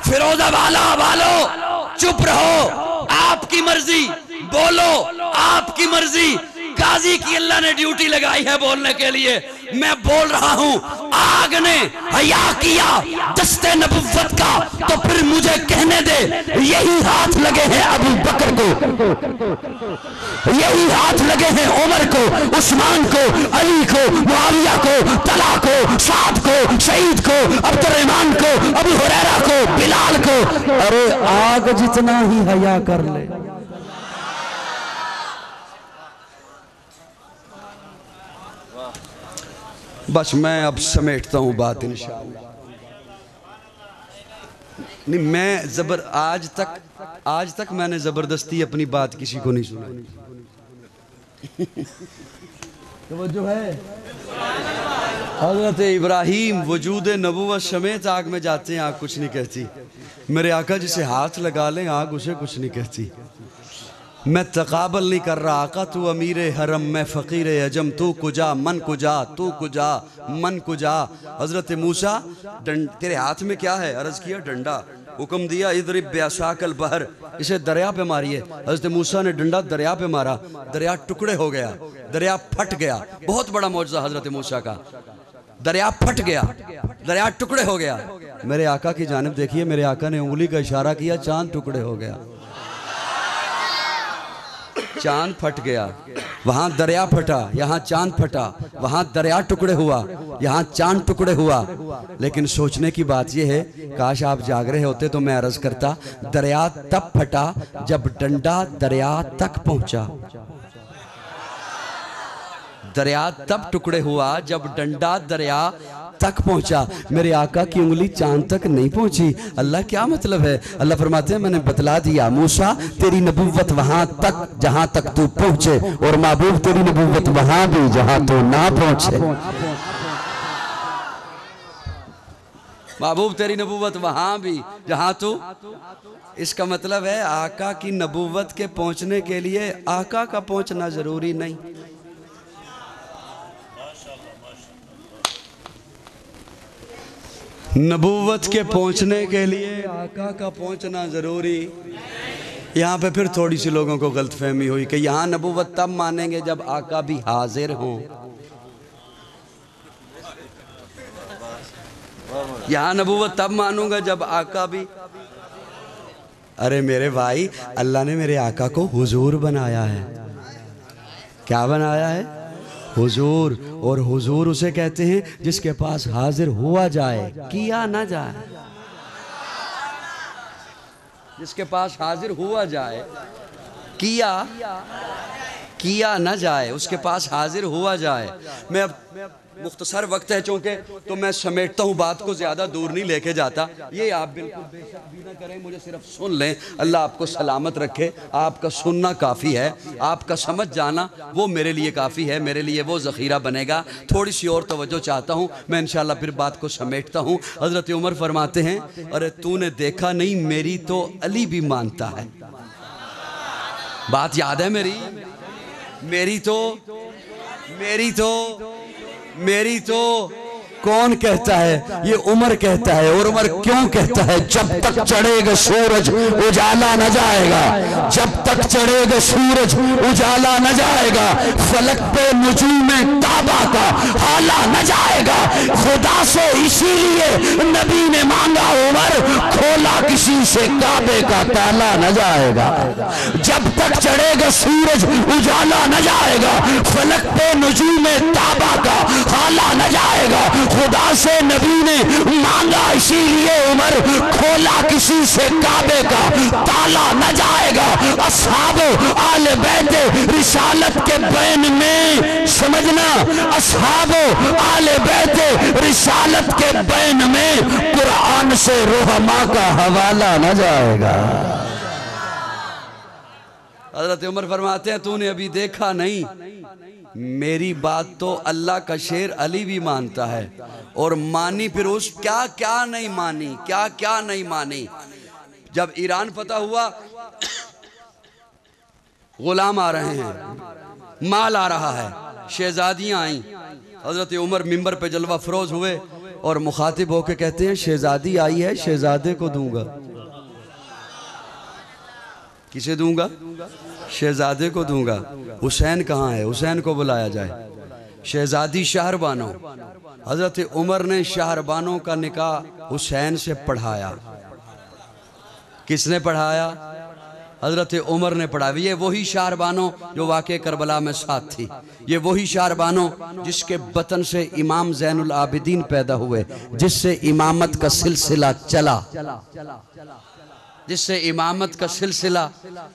फिरोजा वालो चुप रहो, आपकी मर्जी, बोलो आपकी मर्जी। काजी की अल्लाह ने ड्यूटी लगाई है बोलने के लिए, मैं बोल रहा हूं। आग ने हया किया दस्ते नबुव्वत का, तो फिर मुझे कहने दे यही हाथ लगे हैं अबू बकर को, यही हाथ लगे हैं उमर को, उस्मान को, अली को, मुआविया को, तला को, साद को, शहीद को, अब्दुर्रहमान को, अबू हुरैरा को, बिलाल को। अरे आग जितना ही हया कर ले। बस मैं अब समेटता हूँ बात इंशाअल्लाह। नहीं, मैं आज तक मैंने जबरदस्ती अपनी बात किसी को नहीं सुनाई। तो वो जो है हजरत इब्राहीम वजूद नबूवत समेत आग में जाते हैं, आग कुछ नहीं कहती। मेरे आका जिसे हाथ लगा लें आग उसे कुछ नहीं कहती। मैं तकाबल नहीं कर रहा आका, तू अमीर हरम मैं फ़कीर अजम, तू कुजा मन कुजा, तू कुजा मन कुजा। हज़रत मूसा तेरे हाथ में क्या है? अर्ज़ किया डंडा। हुक्म दिया इधर ब्यासाकल बहर, इसे दरिया पे मारिए। हज़रत मूसा ने डंडा दरिया पे मारा, दरिया टुकड़े हो गया, दरिया फट गया। बहुत बड़ा मौजज़ा हज़रत मूसा का, दरिया फट गया, दरिया टुकड़े हो गया। मेरे आका की जानिब देखिए, मेरे आका ने उंगली का इशारा किया, चांद टुकड़े हो गया। चांद फट गया, वहां दरिया फटा, यहाँ चांद फटा, वहां दरिया टुकड़े हुआ, यहाँ चांद टुकड़े हुआ। लेकिन सोचने की बात यह है, काश आप जाग रहे होते तो मैं अर्ज करता, दरिया तब फटा जब डंडा दरिया तक पहुंचा। दरिया तब टुकड़े हुआ जब डंडा दरिया तक पहुंचा। मेरे आका की उंगली चांद तक नहीं पहुंची। अल्लाह क्या मतलब है? अल्लाह फरमाते हैं मैंने बतला दिया, मूसा तेरी नबूवत वहां तक जहां तक तू पहुंचे, और महबूब तेरी नबूवत वहां भी जहां तू ना पहुंचे। महबूब तेरी नबूवत वहां भी जहां तू, इसका मतलब है आका की नबूवत के पहुंचने के लिए आका का पहुंचना जरूरी नहीं। नबूवत के पहुंचने के लिए आका का पहुंचना ज़रूरी। यहाँ पे फिर थोड़ी सी लोगों को गलतफहमी हुई कि यहाँ नबूवत तब मानेंगे जब आका भी हाजिर हों। यहाँ नबूवत तब मानूंगा जब आका भी। अरे मेरे भाई, अल्लाह ने मेरे आका को हुजूर बनाया है। क्या बनाया है? हुजूर। और हुजूर उसे कहते हैं जिसके पास हाजिर हुआ जाए, किया ना जाए। जिसके पास हाजिर हुआ जाए, किया ना जाए, उसके पास हाजिर हुआ जाए। मैं अब मुख्तसर वक्त है चूँकि, तो मैं समेटता हूँ बात को, ज़्यादा दूर नहीं लेके जाता। ये आप बिल्कुल बेशक भी ना करें, मुझे सिर्फ सुन लें। अल्लाह आपको सलामत रखे। आपका सुनना काफ़ी है, आपका समझ जाना वो मेरे लिए काफ़ी है, मेरे लिए वो ज़ख़ीरा बनेगा। थोड़ी सी और तवज्जो चाहता हूँ मैं, इंशाअल्लाह फिर बात को समेटता हूँ। हज़रत उमर फरमाते हैं, अरे तूने देखा नहीं, मेरी तो अली भी मानता है। बात याद है मेरी? मेरी तो कौन कहता है? ये उमर कहता है। और उमर क्यों कहता है? जब तक चढ़ेगा सूरज उजाला न जाएगा, जब तक चढ़ेगा सूरज उजाला न जाएगा, फलक पे नुजूम ताबा का हाला न जाएगा। खुदा से इसीलिए नबी ने मांगा, उमर खोला किसी से काबे का ताला न जाएगा। जब तक चढ़ेगा सूरज उजाला न जाएगा, फलक पे नुजूम ताबा का हाला न जाएगा। खुदा से नबी ने मांगा, इसीलिए उमर खोला किसी से काबे का ताला न जाएगा। असहाबो आले बैते रिसालत के बैन में समझना, असहाबो आले बैते रिसालत के बैन में कुरान से रोहमा का हवाला न जाएगा। हज़रत उमर फरमाते हैं, तूने अभी देखा नहीं, मेरी बात तो अल्लाह का शेर अली भी मानता है। और मानी फिर उस क्या क्या नहीं मानी, क्या क्या नहीं मानी। जब ईरान फतह हुआ, गुलाम आ रहे हैं, माल आ रहा है, शहजादियां आई। हज़रत उमर मिंबर पे जलवा फरोज हुए और मुखातिब होके कहते हैं, शहजादी आई है, शहजादे को दूंगा। किसे दूंगा? शहजादे को दूंगा। हुसैन कहाँ है? हुसैन को बुलाया जाए। शहजादी शाहरबानो। हज़रत उमर ने शाहरबानों का निकाह हुसैन से पढ़ाया। किसने पढ़ाया? हज़रत उमर ने पढ़ाया। ये वही शाहरबानो जो वाक़े करबला में साथ थी। ये वही शाहरबानो जिसके बतन से इमाम ज़ैनुल आबिदीन पैदा हुए, जिससे इमामत का सिलसिला चला, जिससे इमामत का सिलसिला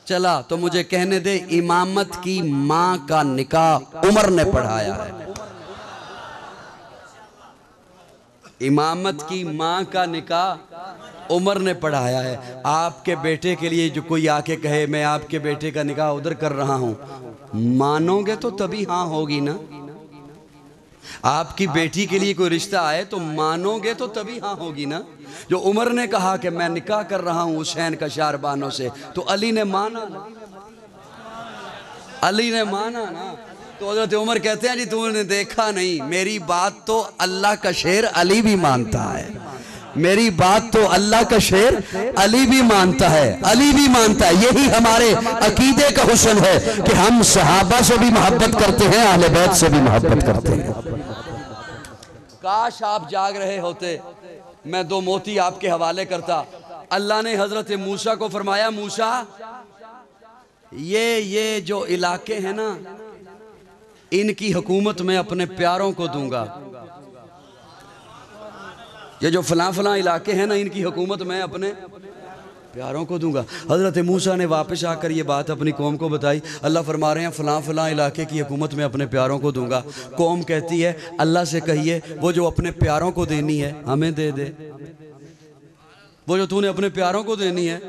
चला। तो मुझे कहने दे, इमामत की माँ का निकाह उमर ने पढ़ाया है। इमामत की माँ का निकाह उमर ने पढ़ाया है। आपके बेटे के लिए जो कोई आके कहे मैं आपके बेटे का निकाह उधर कर रहा हूँ, मानोगे तो तभी हाँ होगी ना। आपकी बेटी के लिए कोई रिश्ता आए तो मानोगे तो तभी हाँ होगी ना। जो उमर ने कहा कि मैं निकाह कर रहा हूँ हुसैन का शाहरबानों से, तो अली ने माना ना, अली ने माना ना। तो हज़रत उमर कहते हैं, जी तूने देखा नहीं, मेरी बात तो अल्लाह का शेर अली भी मानता है। मेरी बात तो अल्लाह का शेर अली भी मानता है, अली भी मानता है। यही हमारे अकीदे का हुस्न है कि हम सहाबा से भी मोहब्बत करते हैं, अहले बैत से भी मोहब्बत करते हैं। काश आप जाग रहे होते, मैं दो मोती आपके हवाले करता। अल्लाह ने हजरत मूसा को फरमाया, मूसा ये जो इलाके हैं ना, इनकी हुकूमत मैं अपने प्यारों को दूंगा। ये जो फलां फलां इलाके हैं ना, इनकी हुकूमत मैं अपने प्यारों को दूंगा। हज़रत मूसा ने वापस आकर ये बात अपनी कौम को बताई। अल्लाह फरमा रहे हैं फलां फलां इलाके की हुकूमत मैं अपने प्यारों को दूंगा। कौम कहती है अल्लाह से कहिए वो जो अपने प्यारों को देनी है हमें दे दे, वो जो तूने अपने प्यारों को देनी है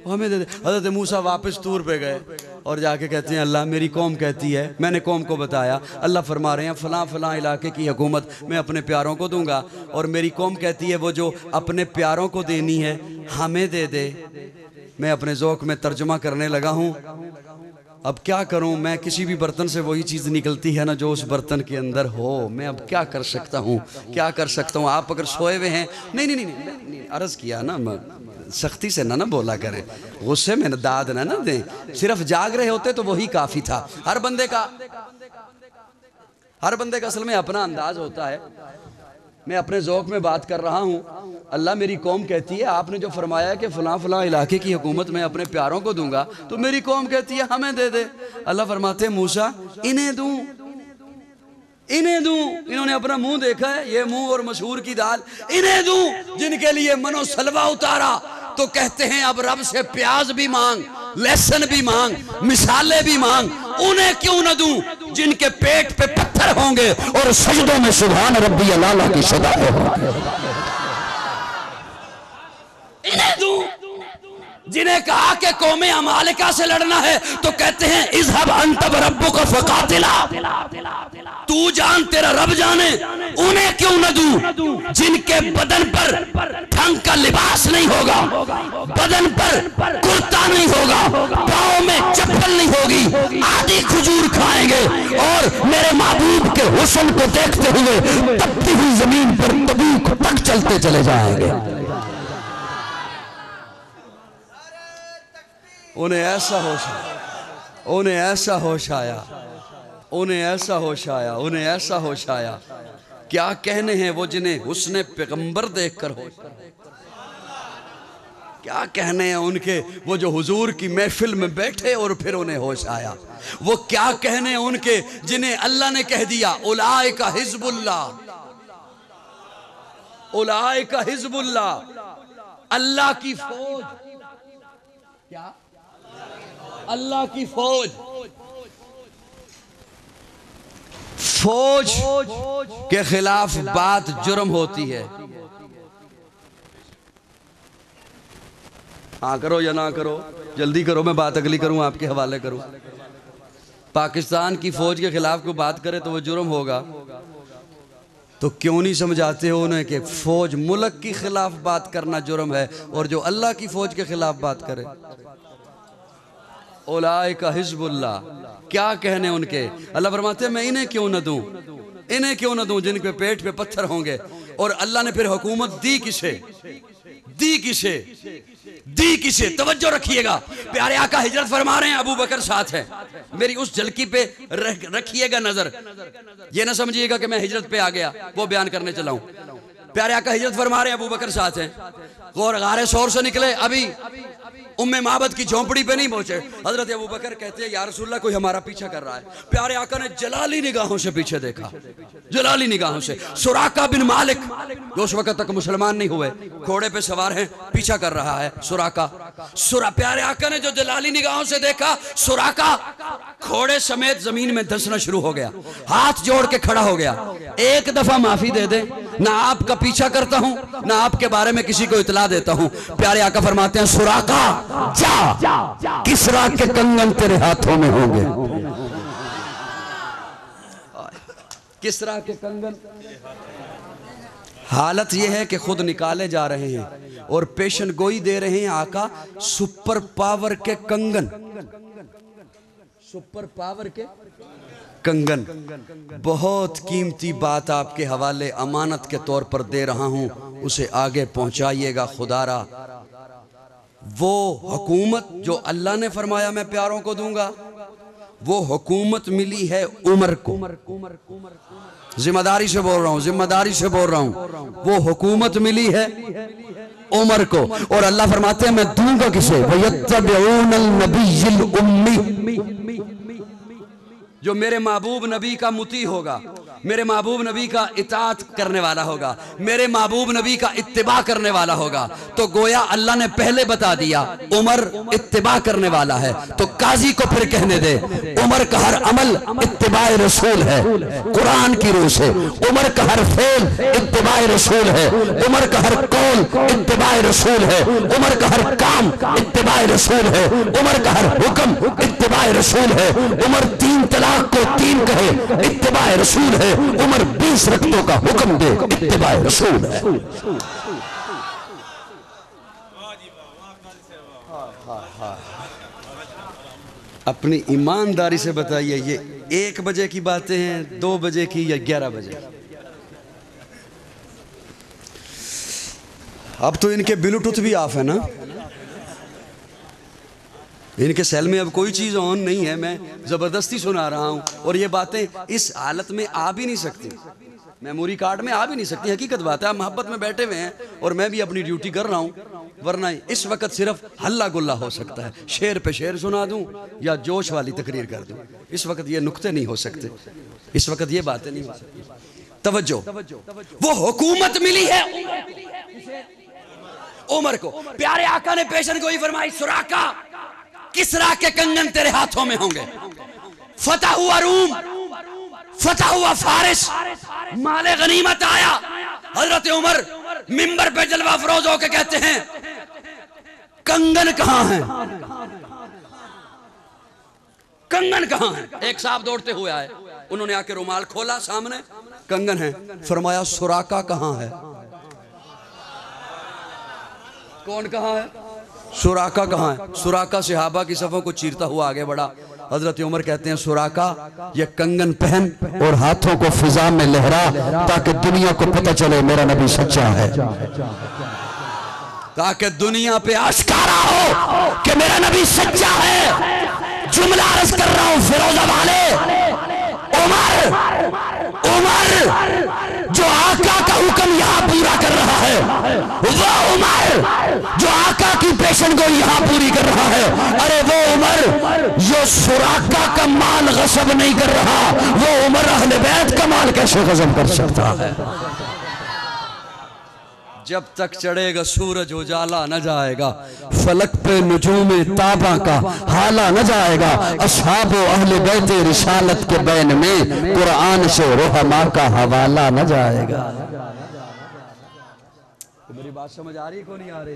हमें दे दे। हज़रत मूसा वापस तूर पे गए और जाके कहते हैं अल्लाह मेरी कौम कहती है, मैंने कौम को बताया। अल्लाह फरमा रहे हैं फलां फलां इलाके की हुकूमत मैं अपने प्यारों को दूंगा, और मेरी कौम कहती है वो जो अपने प्यारों को देनी है हमें दे दे। मैं अपने ज़ौक़ में तर्जुमा करने लगा हूँ। अब क्या करूँ, मैं किसी भी बर्तन से वही चीज़ निकलती है ना जो उस बर्तन के अंदर हो। मैं अब क्या कर सकता हूँ, क्या कर सकता हूँ। आप अगर सोए हुए हैं, नहीं अर्ज़ किया ना, सख्ती से ना बोला करें, गुस्से में ना दाद ना दें। सिर्फ जाग रहे होते तो वही काफ़ी था। हर बंदे का असल में अपना अंदाज होता है। मैं अपने ज़ौक़ में बात कर रहा हूँ। अल्लाह मेरी कौम कहती है आपने जो फरमाया है कि फ़लाँ फ़लाँ इलाके की हुकूमत मैं अपने प्यारों को दूंगा, तो मेरी कौम कहती है हमें दे दे। अल्लाह फरमाते मूसा इन्हें दूँ, इन्हें दूँ। इन्होंने अपना मुंह देखा है, ये मुंह और मशहूर की दाल। इन्हें दूँ जिनके लिए मनो सलवा उतारा, तो कहते हैं अब रब से प्याज भी मांग, लहसुन भी मांग, मिसाले भी मांग। उन्हें क्यों न दूं जिनके पेट पे पत्थर होंगे और सजदों में सुभान रब्बी अला की सदाएं होंगे। इन्हें दूं जिन्हें कहा कि कौमे अमालिका से लड़ना है, तो कहते हैं इज़हब अंत व रब्बुका फकातिला, तू जान तेरा रब जाने। उन्हें क्यों न दूं जिनके बदन पर ढंग का लिबास नहीं होगा, बदन पर कुर्ता नहीं होगा, पाँव में चप्पल नहीं होगी, आधी खजूर खाएंगे और मेरे महबूब के हुस्न को देखते हुए तपती हुई जमीन पर तबूक तक चलते चले जाएंगे। उन्हें ऐसा होश आया, उन्हें ऐसा होश आया, उन्हें ऐसा होश आया, उन्हें ऐसा होश आया। क्या कहने हैं वो जिन्हें हुस्ने पैगंबर देखकर होश, क्या कहने हैं उनके वो जो हुजूर की महफिल में बैठे और फिर उन्हें होश आया। वो क्या कहने हैं उनके जिन्हें अल्लाह ने कह दिया उलाइका हिज़्बुल्लाह, उलाइका हिज़्बुल्लाह, अल्लाह की फौज। क्या? अल्लाह की फौज। फौज के खिलाफ बात जुर्म होती है। हाँ करो या ना करो, जल्दी करो, मैं बात अगली करूं, आपके हवाले करूं। पाकिस्तान की फौज के खिलाफ कोई बात करे तो वो जुर्म होगा, तो क्यों नहीं समझाते हो उन्हें कि फौज मुल्क के खिलाफ बात करना जुर्म है, और जो अल्लाह की फौज के खिलाफ बात करे उलाइका हिज़्बुल्लाह। क्या कहने उनके? अल्लाह फरमाते हैं मैं इन्हें क्यों न दूं, इन्हें क्यों न दूं जिनके पेट पे पत्थर होंगे। और अल्लाह ने फिर हुकूमत दी किसे? दी किसे? दी किसे? तवज्जो रखिएगा, प्यारे आका हिजरत फरमा रहे हैं, अबू बकर साथ है। मेरी उस झलकी पे रखिएगा नजर, ये ना समझिएगा कि मैं हिजरत पे आ गया, वो बयान करने चला हूं। प्यारे आका हिजरत फरमा रहे हैं, अबू बकर साथ हैं। और गारे शोर से निकले, अभी उम्मे माबद की झोंपड़ी पे नहीं पहुंचे। हजरत अबू बकर कहते हैं या रसूलल्लाह कोई हमारा पीछा कर रहा है। प्यारे आका ने जलाली निगाहों से पीछे देखा, जलाली निगाहों से। सुराका बिन मालिक जो उस वक्त तक मुसलमान नहीं हुए, घोड़े पे सवार हैं, पीछा कर रहा है सुराका। प्यारे आका ने जो जलाली निगाहों से देखा, सुराका घोड़े समेत जमीन में धंसना शुरू हो गया, हाथ जोड़ के खड़ा हो गया। एक दफा माफी दे दे, ना आपका पीछा करता हूं, ना आपके बारे में किसी को इतला देता हूं। प्यारे आका फरमाते हैं सुराका जा, किसरा के कंगन तेरे हाथों में होंगे। किसरा के कंगन। हालत यह है कि खुद निकाले जा रहे हैं और पेशन गोई दे रहे हैं आका सुपर पावर के कंगन, सुपर पावर के कंगन। बहुत कीमती बात आपके हवाले अमानत के तौर पर दे रहा हूं, उसे आगे पहुंचाइएगा खुदारा। वो हुकूमत जो अल्लाह ने फरमाया मैं प्यारों को दूंगा, वो हुकूमत मिली है उमर को। जिम्मेदारी से बोल रहा हूं, जिम्मेदारी से बोल रहा हूं। वो हुकूमत मिली है उमर को, और अल्लाह फरमाते हैं मैं दूंगा किसे? वयत्तबिऊनल नबिय्युल उम्मी, जो मेरे महबूब नबी का मुती होगा, मेरे महबूब नबी का इताअत करने वाला होगा, मेरे महबूब नबी का इत्तिबा करने वाला होगा। तो गोया अल्लाह ने पहले बता दिया उमर इत्तिबा करने वाला है, तो काजी को फिर कहने दे उमर का हर अमल इत्तिबाए रसूल है कुरान की रूह से, उमर का हर फेल इत्तिबाए रसूल है, उमर का हर कौल इत्तिबाए रसूल है, उमर का हर काम इत्तिबाए रसूल है, उमर का हर हुक्म इत्तिबाए रसूल है। उमर 3 तलाक को 3 कहे इत्तिबाए रसूल है, उमर 20 रक्तों का हुक्म दे इत्तिबाए रसूल है। अपनी ईमानदारी से बताइए ये 1 बजे की बातें हैं, 2 बजे की या 11 बजे? अब तो इनके ब्लूटूथ भी ऑफ है ना, इनके सेल में अब कोई चीज़ ऑन नहीं है, मैं ज़बरदस्ती सुना रहा हूँ। और ये बातें इस हालत में आ भी नहीं सकती, मेमोरी कार्ड में आ भी नहीं सकती। हकीकत बात है, आप मोहब्बत में बैठे हुए हैं और मैं भी अपनी ड्यूटी कर रहा हूँ, वरना इस वक्त सिर्फ हल्ला गुल्ला हो सकता है, शेर पे शेर सुना दूँ या जोश वाली तकरीर कर दूँ। इस वक्त ये नुक्ते नहीं हो सकते, इस वक्त ये बातें नहीं हो सकती। तवज्जो, वो हुकूमत मिली है उमर को। प्यारे आका ने पेशन गोई फरमाई, सुराका किसरा के कंगन तेरे हाथों में होंगे। फतह हुआ रूम, फतह हुआ फारिस, माले गनीमत आया। हजरत उमर मिंबर पे जलवा अफरोज होकर कहते हैं कंगन कहां है, कंगन कहां है? एक साहब दौड़ते हुए आए, उन्होंने आके रुमाल खोला, सामने कंगन है। फरमाया सुराका कहां है? कौन कहां है? सुराका कहां है? सुराका सहाबा की सफों को चीरता हुआ आगे बढ़ा। हजरत उमर कहते हैं सुराका ये कंगन पहन और हाथों को फिजा में लहरा, ताकि दुनिया को पता चले मेरा नबी सच्चा है, ताकि दुनिया पे आश्कारा हो कि मेरा नबी सच्चा है। जुमला अर्ज कर रहा हूं फिरोजा वाले, उमर उमर जो आका का हुक्म यहां पूरा कर रहा है, वो उमर जो आका की पेशन को यहां पूरी कर रहा है। अरे वो उमर जो सुराका का माल गसब नहीं कर रहा, वो उमर अहले बैत का माल कैसे गसब कर सकता है? जब तक चढ़ेगा सूरज उजाला न जाएगा, फलक पे नुजूमे ताबा का हाला न जाएगा। अस्हाबो अहले बैते रिसालत के बैन में कुरान से रहमा का हवाला न जाएगा। मेरी बात समझ आ रही है, को नहीं आ रही?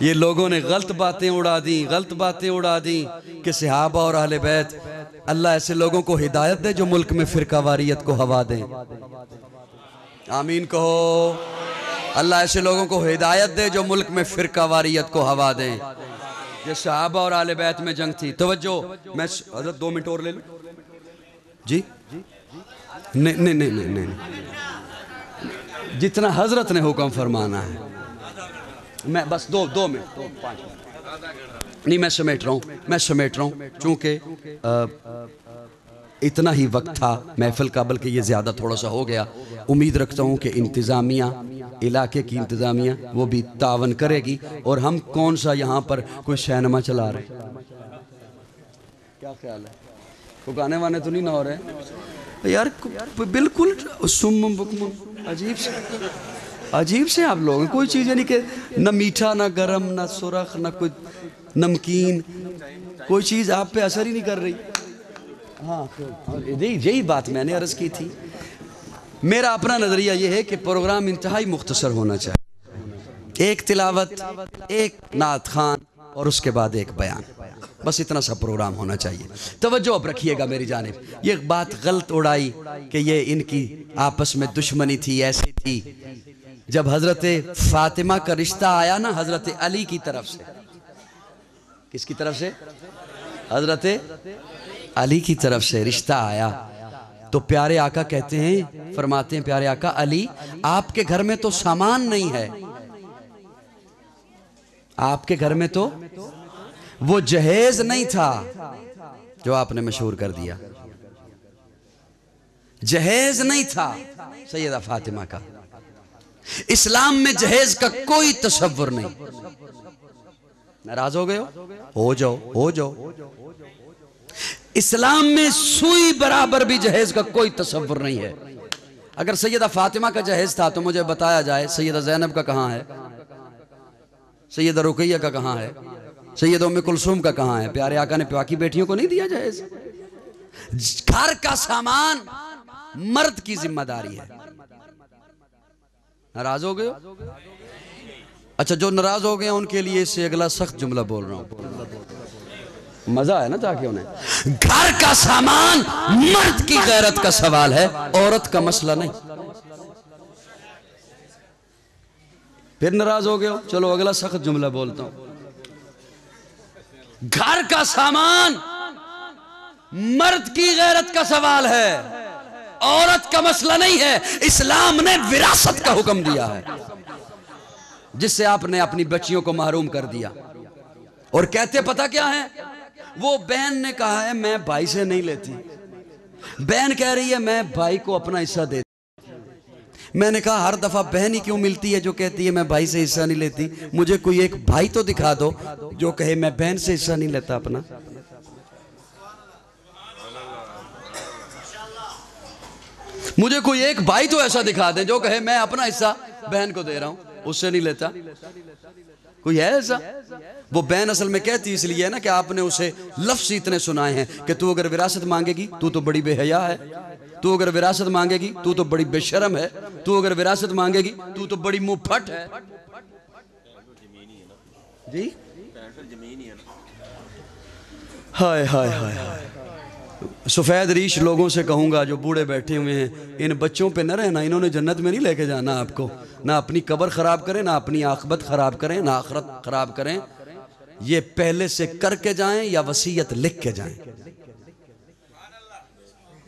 ये लोगों ने गलत बातें उड़ा दी, गलत बातें उड़ा दी कि सहाबा और अहले बैत। अल्लाह ऐसे लोगों को हिदायत दे जो मुल्क में फिरकावारियत को हवा दें। आमीन कहो। अल्लाह ऐसे लोगों को हिदायत दे जो मुल्क में फिरकावारियत को हवा दें। ये सहाबा और आले बैत में जंग थी। तवज्जो, मैं हज़रत 2 मिनट और ले लूं जी? नहीं नहीं नहीं नहीं नहीं, जितना हजरत ने हुक्म फरमाना है। मैं बस 2 मिनट 5 मिनट नहीं, मैं समेट रहा हूँ चूँकि इतना ही वक्त था महफिल का, बल्कि ये ज़्यादा थोड़ा सा हो गया। उम्मीद रखता हूँ कि इंतज़ामिया, इलाके की इंतज़ामिया वो भी तावन करेगी। और हम कौन सा यहाँ पर कोई शहनमा चला रहे, क्या ख्याल है? कोई गाने वाने तो नहीं ना हो रहे यार? बिल्कुल सुम अजीब से आप लोग, कोई चीज़ यानी कि न मीठा न गरम न सुरख न कुछ नमकीन, कोई चीज़ आप पे असर ही नहीं कर रही। हाँ, यही बात मैंने अर्ज़ की थी। मेरा अपना नज़रिया यह है कि प्रोग्राम इंतहाई मुख्तसर होना चाहिए। एक तिलावत, एक नात खान और उसके बाद एक बयान, बस इतना सा प्रोग्राम होना चाहिए। तवज्जो अब रखिएगा मेरी जानिब। ये बात गलत उड़ाई कि ये इनकी आपस में दुश्मनी थी, ऐसी थी। जब हज़रत फ़ातिमा का रिश्ता आया ना हज़रत अली की तरफ से, किसकी तरफ से? हज़रत अली की तरफ से रिश्ता आया, तो प्यारे आका कहते हैं, फरमाते हैं प्यारे आका, अली आपके घर में तो सामान नहीं है, आपके घर में तो वो जहेज नहीं था जो आपने मशहूर कर दिया, जहेज नहीं था सैयदा फातिमा का। इस्लाम में जहेज का कोई तसव्वुर नहीं। नाराज हो गए हो जाओ, हो जाओ। इस्लाम में सुई बराबर भी जहेज का कोई तसव्वुर नहीं है। अगर सैयदा फातिमा का जहेज था तो मुझे बताया जाए सैयदा जैनब का कहां है, सैयदा रुकैया का कहां है, सैयदा उम्मे कुलसूम का कहां है? प्यारे आका ने बाकी बेटियों को नहीं दिया जहेज। घर का सामान मर्द की जिम्मेदारी है। नाराज हो गए? अच्छा, जो नाराज हो गए उनके लिए इससे अगला सख्त जुमला बोल रहा हूं, मजा है ना जाके उन्हें। घर का सामान मर्द की गैरत का सवाल है, औरत का मसला नहीं। फिर नाराज हो गए हो, चलो अगला सख्त जुमला बोलता हूं। घर का सामान मर्द की गैरत का सवाल है, औरत का मसला नहीं है। इस्लाम ने विरासत का हुक्म दिया है, जिससे आपने अपनी बच्चियों को महरूम कर दिया। और कहते पता क्या है, वो बहन ने कहा है मैं भाई से नहीं लेती, बहन कह रही है मैं भाई को अपना हिस्सा दे। मैंने कहा हर दफा बहन ही क्यों मिलती है जो कहती है मैं भाई से हिस्सा नहीं लेती? मुझे कोई एक भाई तो दिखा दो जो कहे मैं बहन से हिस्सा नहीं लेता अपना। मुझे कोई एक भाई तो ऐसा दिखा दे जो कहे मैं अपना हिस्सा बहन को दे रहा हूं, उससे नहीं लेता। कोई है ऐसा? वो बहन असल में कहती इसलिए है ना कि आपने उसे लफ्ज़ इतने सुनाए हैं कि तू अगर विरासत मांगेगी तू तो बड़ी बेहया है, तू अगर विरासत मांगेगी तू तो बड़ी बेशर्म है, तू अगर विरासत मांगेगी तू तो बड़ी मुंहफट है। जी हाय हाय हाय हाय। सफ़ेद रीश लोगों से कहूँगा जो बूढ़े बैठे हुए हैं, इन बच्चों पे न रहना, इन्होंने जन्नत में नहीं लेके जाना आपको। ना अपनी कब्र ख़राब करें, ना अपनी आखिरत ख़राब करें, ना आखिरत ख़राब करें। ये पहले से करके जाएं या वसीयत लिख के जाएं।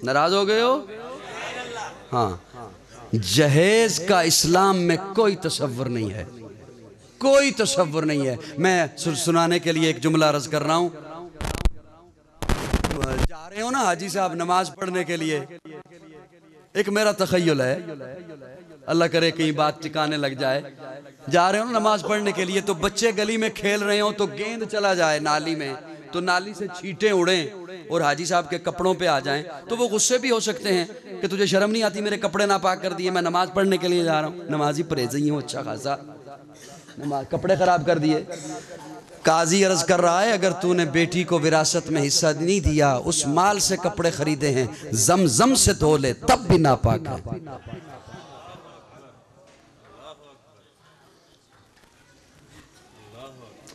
नाराज हो गए हो? हाँ, जहेज का इस्लाम में कोई तसव्वुर नहीं है, कोई तसव्वुर नहीं है। मैं सुनाने के लिए एक जुमला अर्ज कर रहा हूँ। जा रहे हो ना हाजी साहब नमाज पढ़ने के लिए, एक मेरा तखय्युल है, अल्लाह करे कहीं बात टिकाने लग जाए। जा रहे हो ना नमाज पढ़ने के लिए, तो बच्चे गली में खेल रहे हो तो गेंद चला जाए नाली में, तो नाली से छींटे उड़ें और हाजी साहब के कपड़ों पे आ जाएं, तो वो गुस्से भी हो सकते हैं कि तुझे शर्म नहीं आती, मेरे कपड़े नापाक कर दिए, मैं नमाज पढ़ने के लिए जा रहा हूँ। नमाजी परहेज़ी हूँ अच्छा खासा, नमाज कपड़े खराब कर दिए। काजी अर्ज कर रहा है अगर तूने बेटी को विरासत में हिस्सा नहीं दिया, उस माल से कपड़े खरीदे हैं, जमजम से धो ले तब भी नापाक है।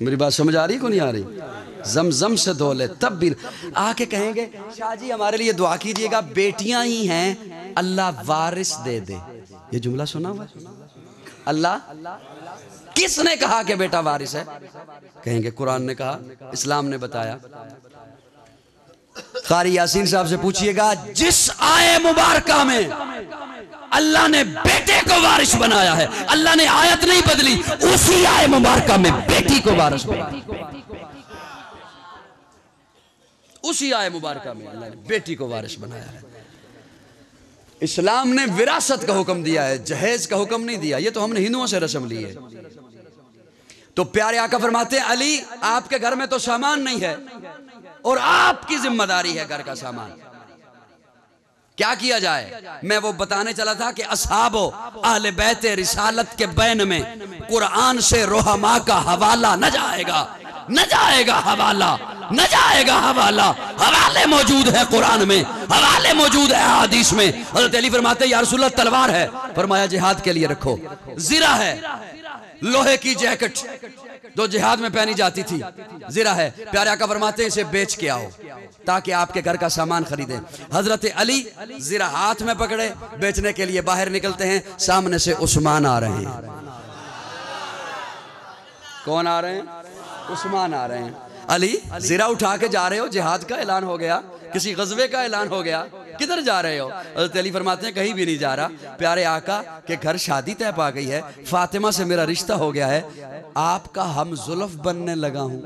मेरी बात समझ आ रही को नहीं आ रही? जमजम से धो ले तब भी। आके कहेंगे शाह जी हमारे लिए दुआ कीजिएगा, बेटियां ही हैं, अल्लाह वारिस दे दे। ये जुमला सुना हुआ? अल्लाह किसने कहा कि बेटा वारिस है? कहेंगे कुरान ने कहा, इस्लाम ने बताया। कारी यासीन साहब से पूछिएगा, जिस आए मुबारका में अल्लाह ने बेटे को वारिस बनाया है, अल्लाह ने आयत नहीं बदली, उसी आए मुबारका में बेटी को वारिस बनाया। उसी आए मुबारका में अल्लाह ने बेटी को वारिस बनाया है। इस्लाम ने विरासत का हुक्म दिया है, जहेज का हुक्म नहीं दिया। ये तो हमने हिंदुओं से रस्म ली है। तो प्यारे आका फरमाते हैं, अली आपके घर में तो सामान नहीं है और आपकी जिम्मेदारी है घर का सामान। क्या किया जाए? मैं वो बताने चला था कि असहाबो अहले बैत रिसालत के बैन में कुरान से रोहमा का हवाला न जाएगा, न जाएगा हवाला, न जाएगा हवाला। हवाले मौजूद है कुरान में, हवाले मौजूद है हदीस में। हज़रत अली फरमाते या रसूल अल्लाह तलवार है, फरमाया जिहाद के लिए रखो। ज़िरा है, लोहे की जैकेट जो जिहाद में पहनी जाती थी, ज़िरा है। प्यारे आका फरमाते इसे बेच के आओ ताकि आपके घर का सामान खरीदे। हजरत अली ज़िरा हाथ में पकड़े बेचने के लिए बाहर निकलते हैं, सामने से उस्मान आ रहे हैं। कौन आ रहे हैं? उस्मान आ रहे हैं। अली ज़रा उठा के जा रहे हो, जिहाद का ऐलान हो गया, किसी गज़वे का ऐलान हो गया, किधर जा रहे हो? हज़रत अली फरमाते हैं कहीं भी नहीं जा रहा, प्यारे आका के घर शादी तय पा गई है, फातिमा से मेरा रिश्ता हो गया है, आपका हम जुल्फ बनने लगा हूँ,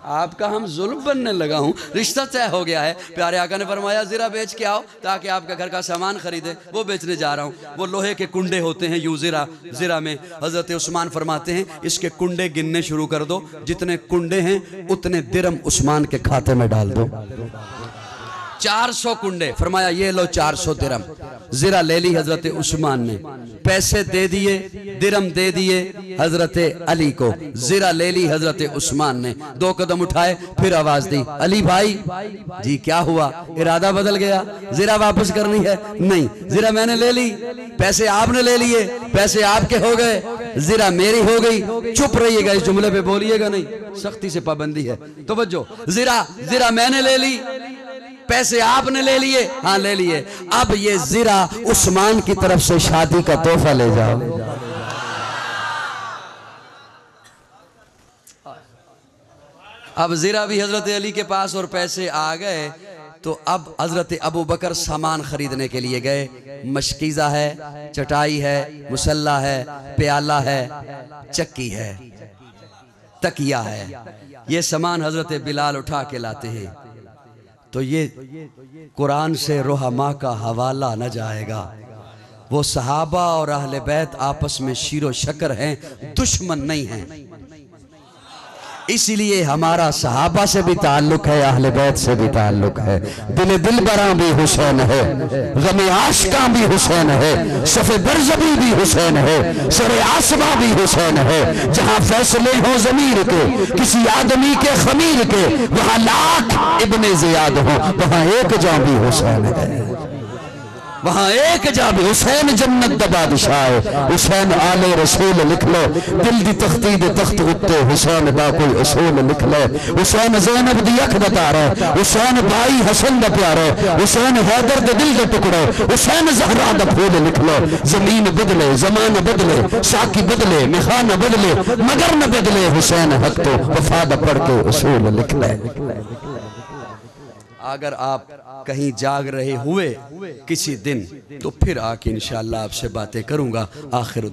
आपका हम जुल्फ बनने लगा हूँ, रिश्ता तय हो गया है। प्यारे आका ने फरमाया ज़रा बेच के आओ ताकि आपका घर का सामान खरीदे, वो बेचने जा रहा हूँ। वो लोहे के कुंडे होते हैं यूं ज़रा में, हज़रत उस्मान फरमाते हैं इसके कुंडे गिनने शुरू कर दो, जितने कुंडे हैं उतने दिरम उस्मान के खाते में डाल दो। 400 कुंडे, फरमाया ये लो 400 दिरम। ज़रा ले ली हज़रत उस्मान ने, पैसे दे दिए, दिरम दे दिए हज़रत अली को, ज़रा ले ली हज़रत उस्मान ने। 2 कदम उठाए, फिर आवाज़ दी, अली भाई जी क्या हुआ, इरादा बदल गया, ज़रा वापस करनी है? नहीं, ज़रा मैंने ले ली, पैसे आपने ले लिए, पैसे आपके हो गए, ज़रा मेरी हो गई। चुप रहिएगा, इस जुमले पे बोलिएगा नहीं, सख्ती से पाबंदी है। तवज्जो, ज़रा मैंने ले ली, पैसे आपने ले लिए, हाँ ले लिए, अब ये ज़रा उस्मान की तरफ से शादी का तोहफा ले जाओ। अब ज़रा भी हज़रत अली के पास और पैसे आ गए, तो अब हज़रत अबू बकर सामान खरीदने के लिए गए। मशकीज़ा है, चटाई है, मुसल्ला है, प्याला है, चक्की है, तकिया है, ये सामान हज़रत बिलाल उठा के लाते हैं। तो ये कुरान से रुहमा का हवाला न जाएगा। वो सहाबा और अहले बैत आपस में शीरो शकर हैं, दुश्मन नहीं हैं। इसीलिए हमारा सहाबा से भी ताल्लुक है, अहले बैत से भी ताल्लुक है। दिल बरा भी हुसैन है, गमे आशिका भी हुसैन है, सफ़े बरज़बी भी हुसैन है, सरे आसमा भी हुसैन है। जहाँ फैसले हो ज़मीर के, किसी आदमी के खमीर के, वहाँ लाख इब्ने ज़ियाद हो, वहाँ एक जां भी हुसैन है, वहाँ एक जा भी हुसैन जन्नत दा बादशाह है। हुसैन आले रसूल लिख लो, दिल दी तख्ती दे तख्त उत्ते हुसैन दा कोई उसूल लिख लो। हुसैन ज़ैनब दी अख दा तारा, हुसैन भाई हसन दा प्यारा, हुसैन हैदर दे दिल दे टुकड़े, हुसैन ज़हरा दा फूल लिख लो। जमीन बदले, ज़माना बदले, साकी बदले, मिखाना बदले, मगर न बदले हुसैन हक तो वफा दा पढ़ के उसूल लिख ले। अगर आप कहीं जाग रहे हुए किसी दिन, तो फिर आके इंशाअल्लाह आपसे बातें करूंगा। आखिर